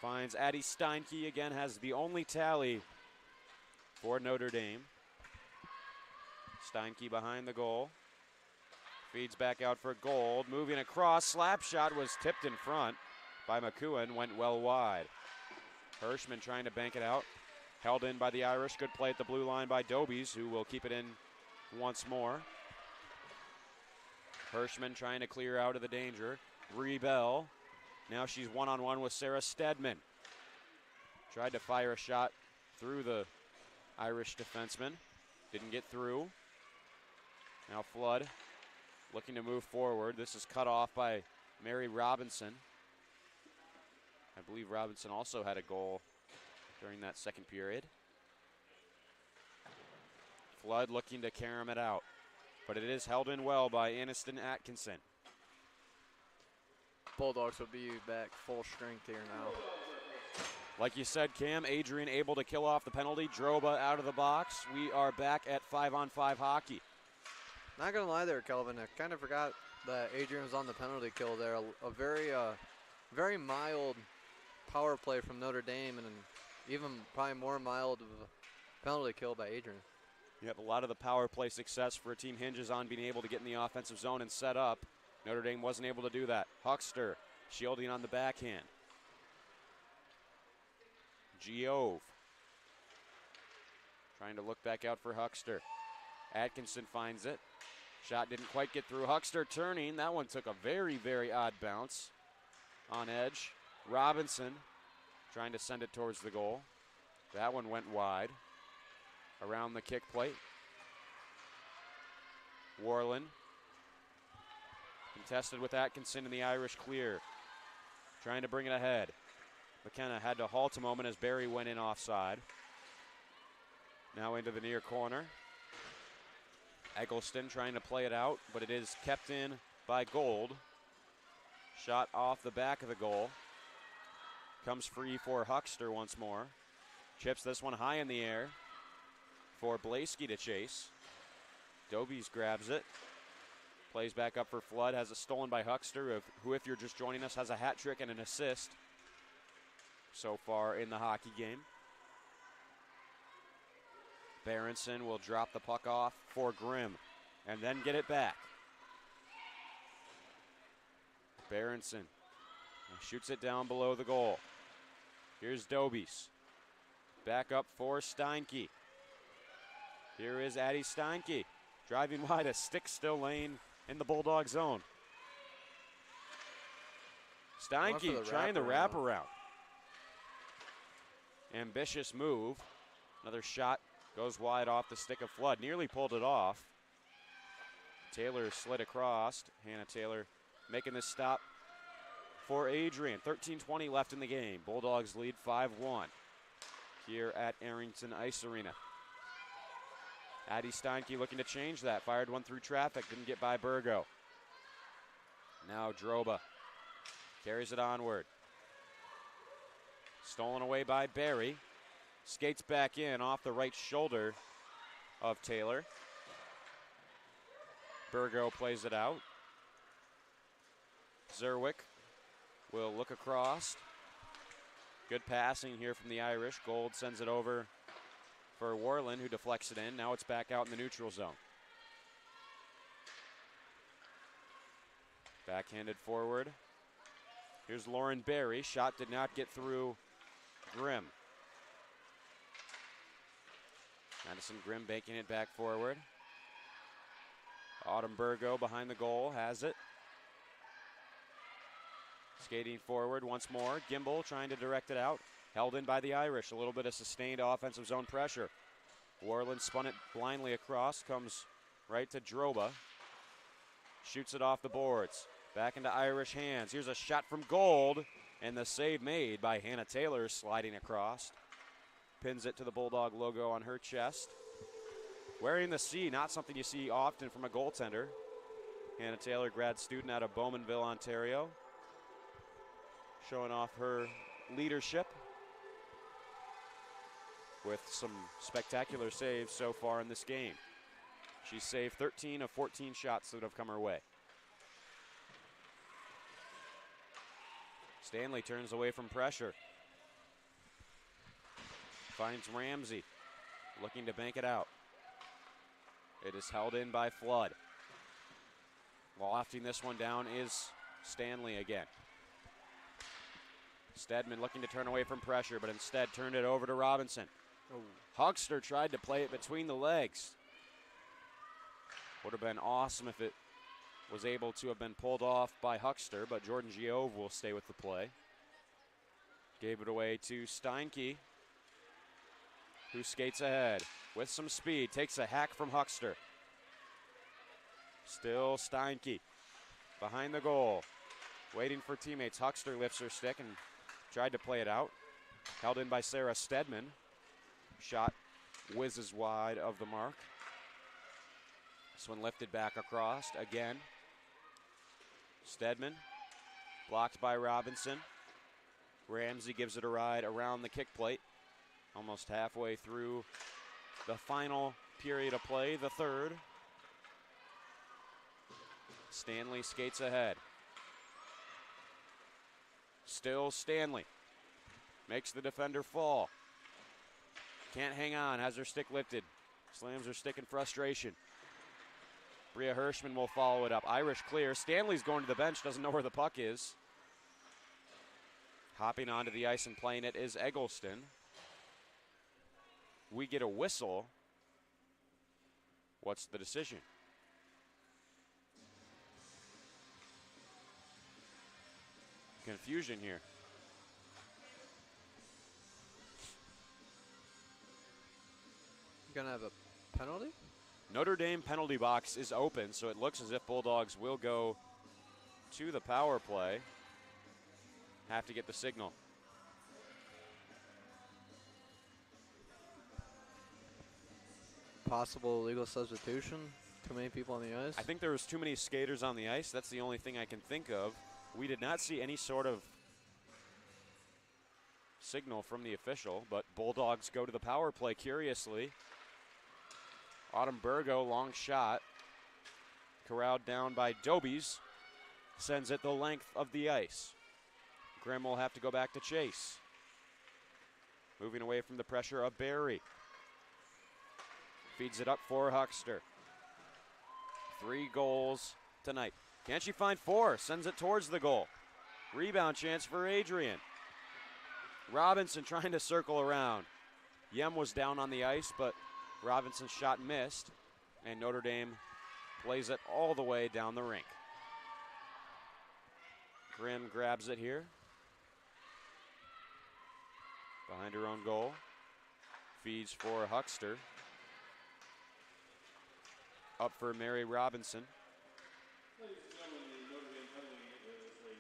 Finds Addie Steinke, again has the only tally for Notre Dame. Steinke behind the goal. Feeds back out for Gold. Moving across, slap shot was tipped in front by McEwen, went well wide. Hirschman trying to bank it out. Held in by the Irish. Good play at the blue line by Dobies, who will keep it in once more. Hirschman trying to clear out of the danger. Rebell. Now she's one-on-one with Sarah Stedman. Tried to fire a shot through the Irish defenseman. Didn't get through. Now Flood looking to move forward. This is cut off by Mary Robinson. I believe Robinson also had a goal during that second period. Flood looking to carom it out, but it is held in well by Aniston Atkinson. Bulldogs will be back full strength here now. Like you said, Cam, Adrian able to kill off the penalty. Droba out of the box. We are back at 5-on-5 hockey. Not going to lie there, Kelvin. I kind of forgot that Adrian was on the penalty kill there. A very mild power play from Notre Dame, and even probably more mild of a penalty kill by Adrian. Yep, a lot of the power play success for a team hinges on being able to get in the offensive zone and set up. Notre Dame wasn't able to do that. Huckster shielding on the backhand. Giove trying to look back out for Huckster. Atkinson finds it. Shot didn't quite get through. Huckster turning. That one took a very, very odd bounce on edge. Robinson trying to send it towards the goal. That one went wide around the kick plate. Warland contested with Atkinson in the Irish clear. Trying to bring it ahead. McKenna had to halt a moment as Barry went in offside. Now into the near corner. Eggleston trying to play it out, but it is kept in by Gold. Shot off the back of the goal. Comes free for Huckster once more. Chips this one high in the air for Blaski to chase. Dobies grabs it. Plays back up for Flood. Has it stolen by Huckster, who, if you're just joining us, has a hat trick and an assist so far in the hockey game. Berenson will drop the puck off for Grimm and then get it back. Berenson shoots it down below the goal. Here's Dobies. Back up for Steinke. Here is Addie Steinke driving wide, a stick still laying in the Bulldog zone. Steinke trying the wraparound. Ambitious move. Another shot goes wide off the stick of Flood. Nearly pulled it off. Taylor slid across. Hannah Taylor making this stop for Adrian. 13:20 left in the game. Bulldogs lead 5-1 here at Arrington Ice Arena. Addie Steinke looking to change that. Fired one through traffic. Didn't get by Burgo. Now Droba carries it onward. Stolen away by Barry. Skates back in off the right shoulder of Taylor. Burgo plays it out. Zerwick will look across. Good passing here from the Irish. Gold sends it over for Warland, who deflects it in. Now it's back out in the neutral zone. Backhanded forward. Here's Lauren Barry. Shot did not get through Grimm. Madison Grimm banking it back forward. Autumn Burgo behind the goal has it. Skating forward once more. Gimbel trying to direct it out. Held in by the Irish. A little bit of sustained offensive zone pressure. Warland spun it blindly across. Comes right to Droba. Shoots it off the boards. Back into Irish hands. Here's a shot from Gold. And the save made by Hannah Taylor sliding across. Pins it to the Bulldog logo on her chest. Wearing the C, not something you see often from a goaltender. Hannah Taylor, grad student out of Bowmanville, Ontario. Showing off her leadership with some spectacular saves so far in this game. She's saved 13 of 14 shots that have come her way. Stanley turns away from pressure. Finds Ramsey, looking to bank it out. It is held in by Flood. Lofting this one down is Stanley again. Stedman looking to turn away from pressure, but instead turned it over to Robinson. Huckster tried to play it between the legs. Would have been awesome if it was able to have been pulled off by Huckster, but Jordan Giove will stay with the play. Gave it away to Steinke, who skates ahead with some speed. Takes a hack from Huckster. Still Steinke behind the goal, waiting for teammates. Huckster lifts her stick and tried to play it out. Held in by Sarah Stedman. Shot whizzes wide of the mark. This one lifted back across again. Stedman blocked by Robinson. Ramsey gives it a ride around the kick plate. Almost halfway through the final period of play, the third. Stanley skates ahead. Still Stanley. Makes the defender fall. Can't hang on, has her stick lifted. Slams her stick in frustration. Bria Hirschman will follow it up. Irish clear. Stanley's going to the bench, doesn't know where the puck is. Hopping onto the ice and playing it is Eggleston. We get a whistle. What's the decision? Confusion here. You're gonna have a penalty? Notre Dame penalty box is open, so it looks as if Bulldogs will go to the power play. Have to get the signal. Possible illegal substitution? Too many people on the ice? I think there was too many skaters on the ice. That's the only thing I can think of. We did not see any sort of signal from the official, but Bulldogs go to the power play curiously. Autumn Burgo, long shot. Corralled down by Dobies. Sends it the length of the ice. Grimm will have to go back to chase. Moving away from the pressure of Barry. Feeds it up for Huckster. 3 goals tonight. Can she find 4? Sends it towards the goal. Rebound chance for Adrian. Robinson trying to circle around. Yem was down on the ice, but Robinson's shot missed, and Notre Dame plays it all the way down the rink. Grimm grabs it here. Behind her own goal. Feeds for Huckster. Up for Mary Robinson.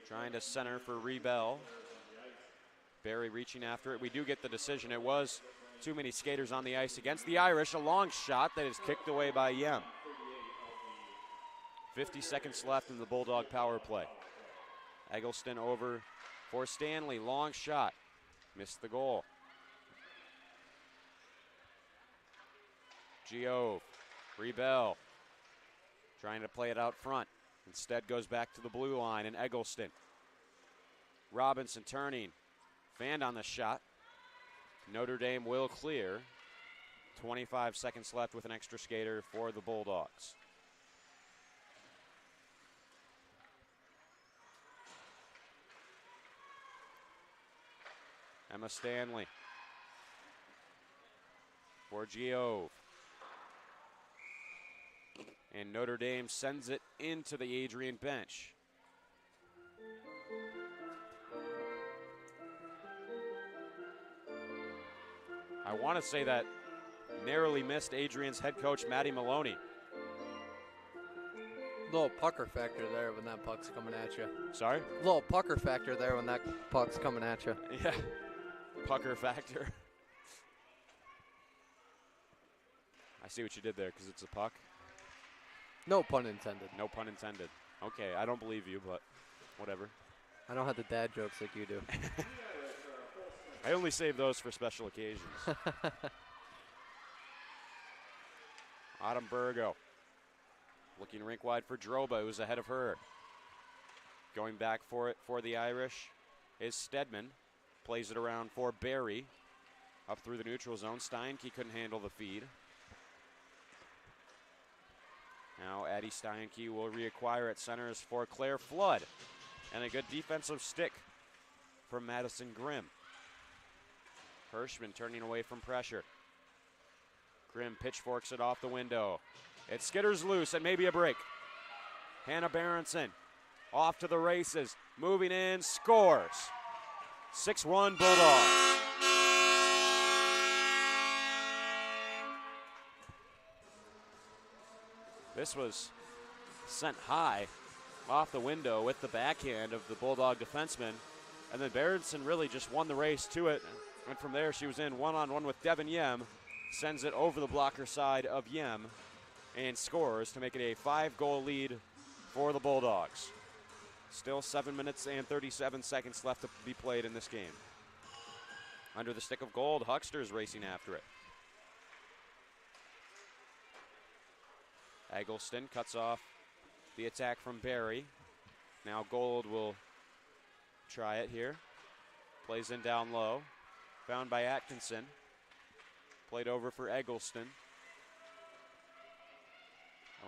Trying to center for Rebell. Barry reaching after it. We do get the decision. It was too many skaters on the ice against the Irish. A long shot that is kicked away by Yem. 50 seconds left in the Bulldog power play. Eggleston over for Stanley. Long shot. Missed the goal. Gio. Rebell. Trying to play it out front. Instead goes back to the blue line, and Eggleston. Robinson turning. Fanned on the shot. Notre Dame will clear. 25 seconds left with an extra skater for the Bulldogs. Emma Stanley. For Gio. And Notre Dame sends it into the Adrian bench. I want to say that narrowly missed Adrian's head coach, Matty Maloney. Little pucker factor there when that puck's coming at you. Sorry? Little pucker factor there when that puck's coming at you. Yeah, pucker factor. I see what you did there because it's a puck. No pun intended. No pun intended. Okay, I don't believe you, but whatever. I don't have the dad jokes like you do. I only save those for special occasions. Autumn Burgo. Looking rink wide for Droba, who's ahead of her. Going back for it for the Irish is Stedman. Plays it around for Barry. Up through the neutral zone. Steinke couldn't handle the feed. Now Addie Steinke will reacquire it. Centers for Claire Flood. And a good defensive stick from Madison Grimm. Hirschman turning away from pressure. Grimm pitchforks it off the window. It skitters loose and maybe a break. Hannah Berenson off to the races. Moving in, scores. 6-1 Bulldogs. This was sent high off the window with the backhand of the Bulldog defenseman. And then Berenson really just won the race to it. And from there, she was in one-on-one with Devin Yem. Sends it over the blocker side of Yem and scores to make it a 5-goal lead for the Bulldogs. Still 7 minutes and 37 seconds left to be played in this game. Under the stick of Gold, Huckster's racing after it. Eggleston cuts off the attack from Barry. Now Gold will try it here. Plays in down low. Found by Atkinson. Played over for Eggleston.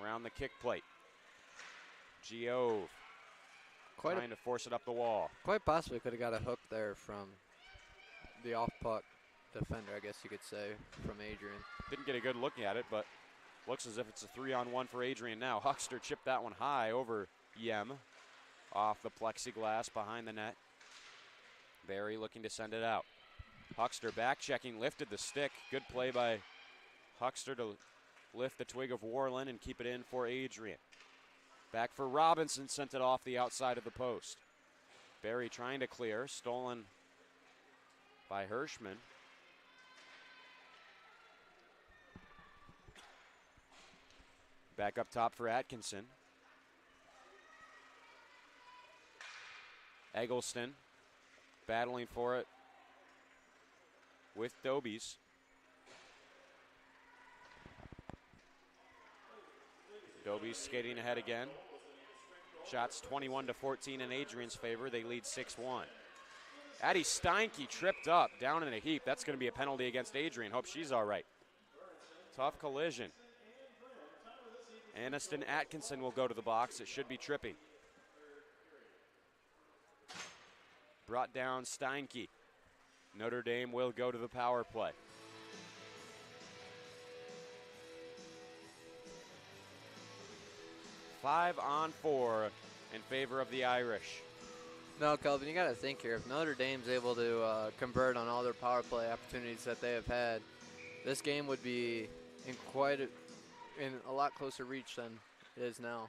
Around the kick plate. Gio trying to force it up the wall. Quite possibly could have got a hook there from the off-puck defender, I guess you could say, from Adrian. Didn't get a good look at it, but looks as if it's a 3-on-1 for Adrian now. Huckster chipped that one high over Yem. Off the plexiglass behind the net. Barry looking to send it out. Huckster back checking, lifted the stick. Good play by Huckster to lift the twig of Warland and keep it in for Adrian. Back for Robinson, sent it off the outside of the post. Barry trying to clear, stolen by Hirschman. Back up top for Atkinson. Eggleston battling for it with Dobies. Dobies skating ahead again. Shots 21-14 in Adrian's favor. They lead 6-1. Addie Steinke tripped up down in a heap. That's going to be a penalty against Adrian. Hope she's all right. Tough collision. Aniston Atkinson will go to the box. It should be tripping. Brought down Steinke. Notre Dame will go to the power play. 5-on-4 in favor of the Irish. No, Kelvin, you got to think here. If Notre Dame's able to convert on all their power play opportunities that they have had, this game would be in a lot closer reach than it is now.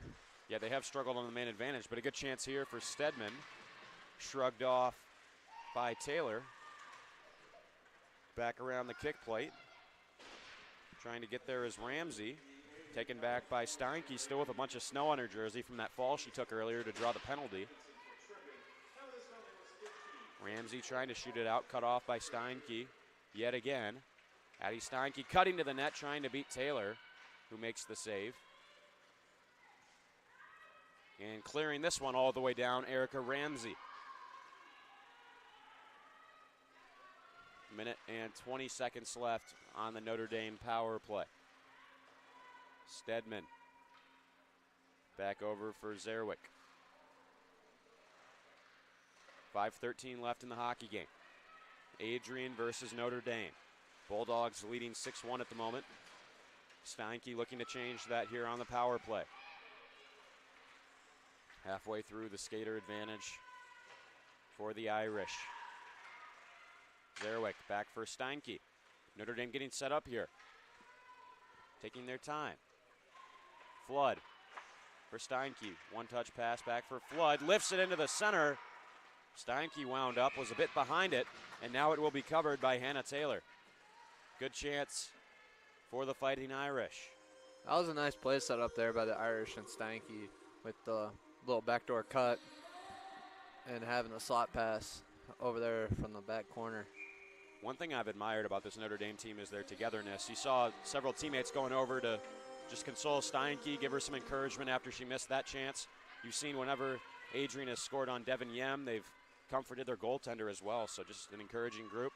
Yeah, they have struggled on the man advantage, but a good chance here for Stedman. Shrugged off by Taylor. Back around the kick plate. Trying to get there is Ramsey. Taken back by Steinke, still with a bunch of snow on her jersey from that fall she took earlier to draw the penalty. Ramsey trying to shoot it out, cut off by Steinke yet again. Addie Steinke cutting to the net, trying to beat Taylor, who makes the save. And clearing this one all the way down, Erica Ramsey. Minute and 20 seconds left on the Notre Dame power play. Stedman back over for Zerwick. 5:13 left in the hockey game. Adrian versus Notre Dame. Bulldogs leading 6-1 at the moment. Steinke looking to change that here on the power play. Halfway through the skater advantage for the Irish. Zerwick back for Steinke. Notre Dame getting set up here. Taking their time. Flood for Steinke. One-touch pass back for Flood. Lifts it into the center. Steinke wound up, was a bit behind it, and now it will be covered by Hannah Taylor. Good chance for the Fighting Irish. That was a nice play set up there by the Irish and Steinke with the little backdoor cut and having a slot pass over there from the back corner. One thing I've admired about this Notre Dame team is their togetherness. You saw several teammates going over to just console Steinke, give her some encouragement after she missed that chance. You've seen whenever Adrian has scored on Devin Yem, they've comforted their goaltender as well. So just an encouraging group.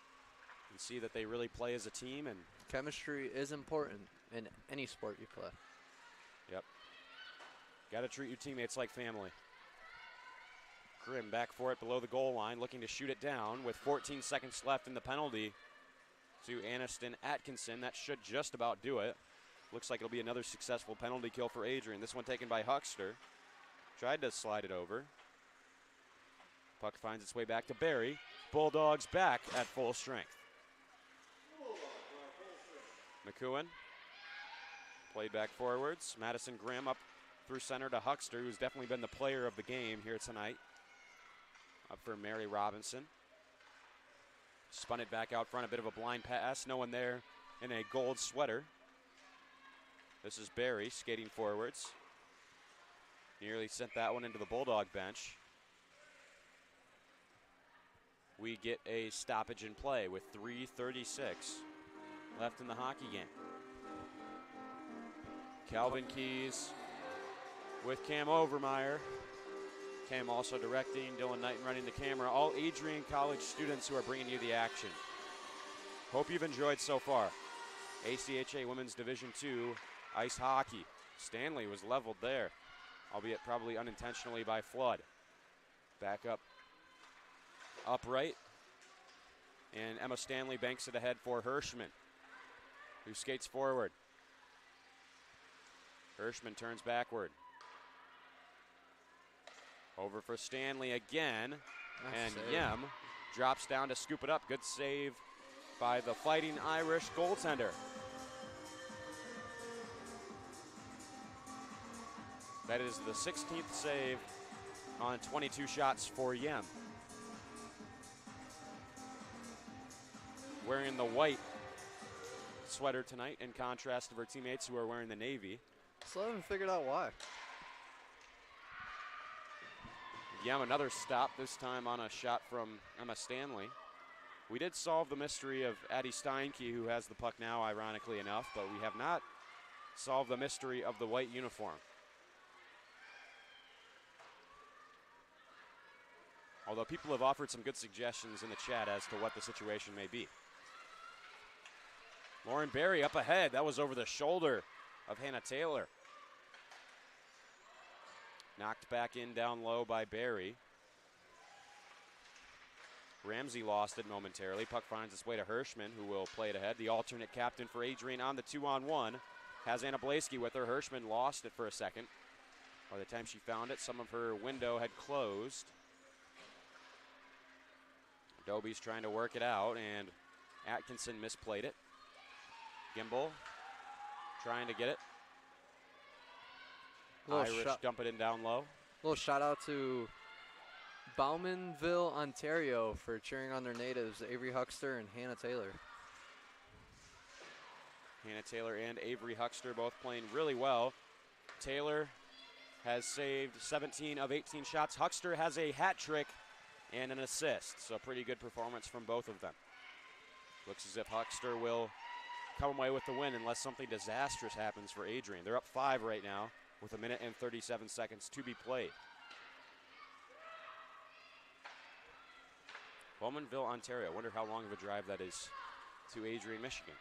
And see that they really play as a team. And chemistry is important in any sport you play. Yep. Got to treat your teammates like family. Grimm back for it below the goal line, looking to shoot it down with 14 seconds left in the penalty to Aniston Atkinson. That should just about do it. Looks like it'll be another successful penalty kill for Adrian. This one taken by Huckster. Tried to slide it over. Puck finds its way back to Barry. Bulldogs back at full strength. McEwen played back forwards. Madison Grimm up through center to Huckster, who's definitely been the player of the game here tonight. Up for Mary Robinson. Spun it back out front, a bit of a blind pass. No one there in a gold sweater. This is Barry skating forwards. Nearly sent that one into the Bulldog bench. We get a stoppage in play with 3:36 left in the hockey game. Calvin Keys with Cam Overmeyer. Cam also directing, Dylan Knighton running the camera. All Adrian College students who are bringing you the action. Hope you've enjoyed so far. ACHA Women's Division II ice hockey. Stanley was leveled there, albeit probably unintentionally by Flood. Back up upright. And Emma Stanley banks it ahead for Hirschman, who skates forward. Hirschman turns backward. Over for Stanley again. And Yem drops down to scoop it up. Good save by the Fighting Irish goaltender. That is the 16th save on 22 shots for Yem. Wearing the white sweater tonight in contrast to her teammates who are wearing the navy. Still haven't figured out why. Yem, another stop, this time on a shot from Emma Stanley. We did solve the mystery of Addie Steinke, who has the puck now, ironically enough, but we have not solved the mystery of the white uniform. Although people have offered some good suggestions in the chat as to what the situation may be. Lauren Berry up ahead. That was over the shoulder of Hannah Taylor. Knocked back in down low by Berry. Ramsey lost it momentarily. Puck finds its way to Hirschman, who will play it ahead. The alternate captain for Adrian on the 2-on-1. Has Anna Blaski with her. Hirschman lost it for a second. By the time she found it, some of her window had closed. Dobie's trying to work it out, and Atkinson misplayed it. Gimbel trying to get it. Irish dump it in down low. Little shout out to Bowmanville, Ontario for cheering on their natives, Avery Huckster and Hannah Taylor. Hannah Taylor and Avery Huckster both playing really well. Taylor has saved 17 of 18 shots. Huckster has a hat trick and an assist, so pretty good performance from both of them. Looks as if Huckster will come away with the win unless something disastrous happens for Adrian. They're up 5 right now with 1 minute and 37 seconds to be played. Bowmanville, Ontario. Wonder how long of a drive that is to Adrian, Michigan.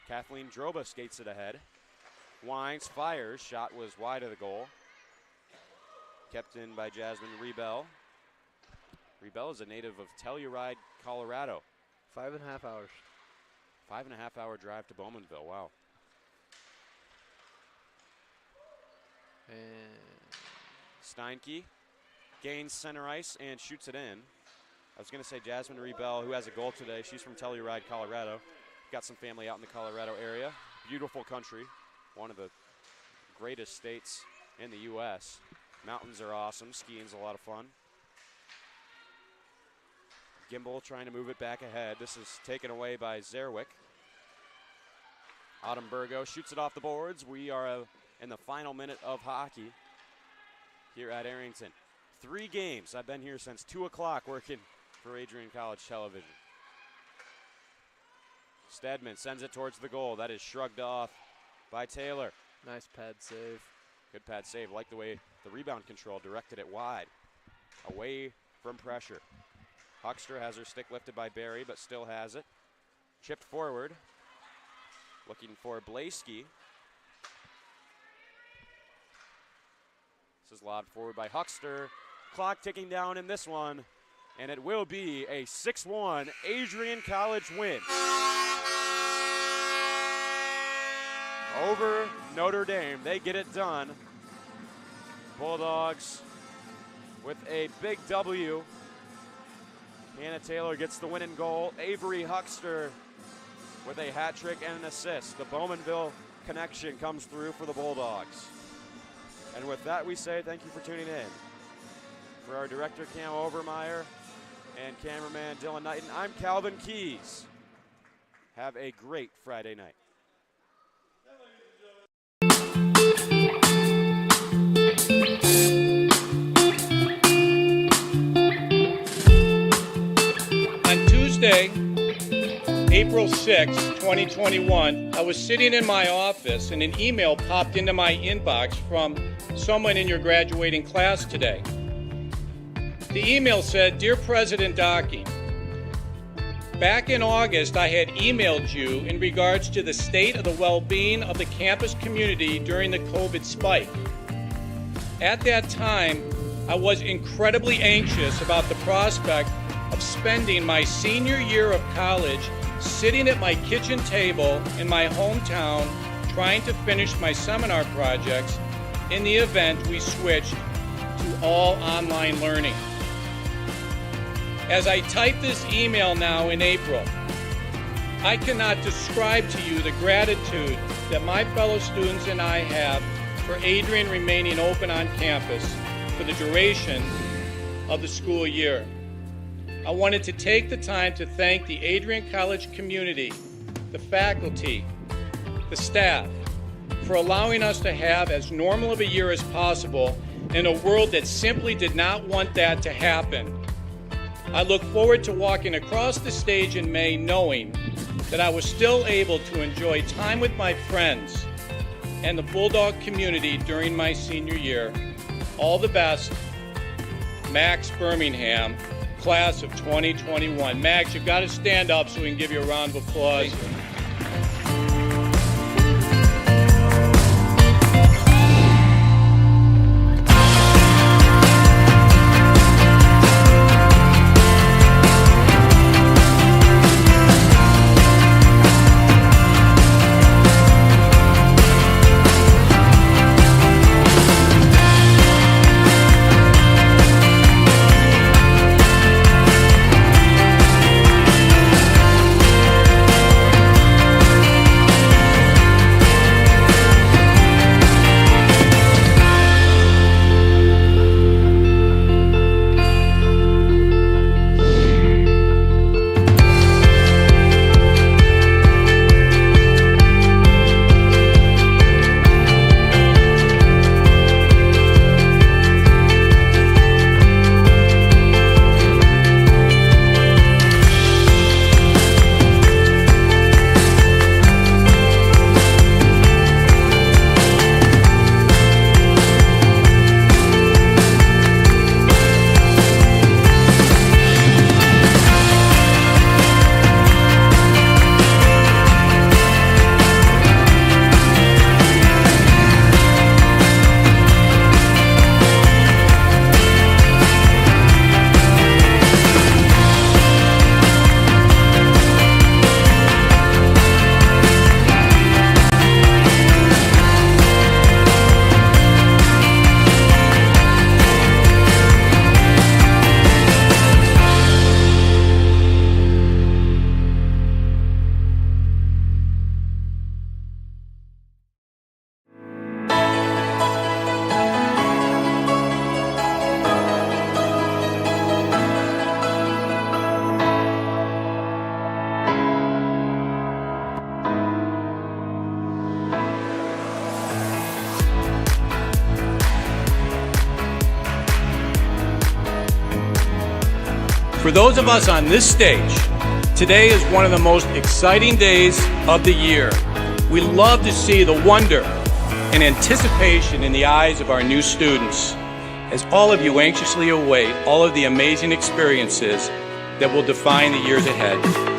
Kathleen Droba skates it ahead. Wines, fires. Shot was wide of the goal. Kept in by Jasmine Rebell. Rebell is a native of Telluride, Colorado. 5.5 hours. 5.5 hour drive to Bowmanville. Wow. And Steinke gains center ice and shoots it in. I was going to say Jasmine Rebell, who has a goal today. She's from Telluride, Colorado. Got some family out in the Colorado area. Beautiful country. One of the greatest states in the U.S. Mountains are awesome. Skiing's a lot of fun. Gimbel trying to move it back ahead. This is taken away by Zerwick. Autumnbergo shoots it off the boards. We are in the final minute of hockey here at Arrington. 3 games. I've been here since 2 o'clock working for Adrian College Television. Stedman sends it towards the goal. That is shrugged off by Taylor. nice pad save. Good pad save. Like the way the rebound control directed it wide, away from pressure. Huckster has her stick lifted by Barry, but still has it. Chipped forward. Looking for Blaski. This is lobbed forward by Huckster. Clock ticking down in this one, and it will be a 6-1 Adrian College win over Notre Dame. They get it done. Bulldogs with a big W. Hannah Taylor gets the winning goal. Avery Huckster with a hat trick and an assist. The Bowmanville connection comes through for the Bulldogs. And with that, we say thank you for tuning in. For our director, Cam Overmeyer, and cameraman, Dylan Knighton, I'm Calvin Keys. Have a great Friday night. On Tuesday, April 6, 2021, I was sitting in my office and an email popped into my inbox from someone in your graduating class today. The email said, "Dear President Docking, back in August I had emailed you in regards to the state of the well-being of the campus community during the COVID spike. At that time, I was incredibly anxious about the prospect of spending my senior year of college sitting at my kitchen table in my hometown trying to finish my seminar projects in the event we switched to all online learning. As I type this email now in April, I cannot describe to you the gratitude that my fellow students and I have for Adrian remaining open on campus for the duration of the school year. I wanted to take the time to thank the Adrian College community, the faculty, the staff, for allowing us to have as normal of a year as possible in a world that simply did not want that to happen. I look forward to walking across the stage in May knowing that I was still able to enjoy time with my friends and the Bulldog community during my senior year. All the best, Max Birmingham, class of 2021. Max, you've got to stand up so we can give you a round of applause. For those of us on this stage, today is one of the most exciting days of the year. We love to see the wonder and anticipation in the eyes of our new students as all of you anxiously await all of the amazing experiences that will define the years ahead.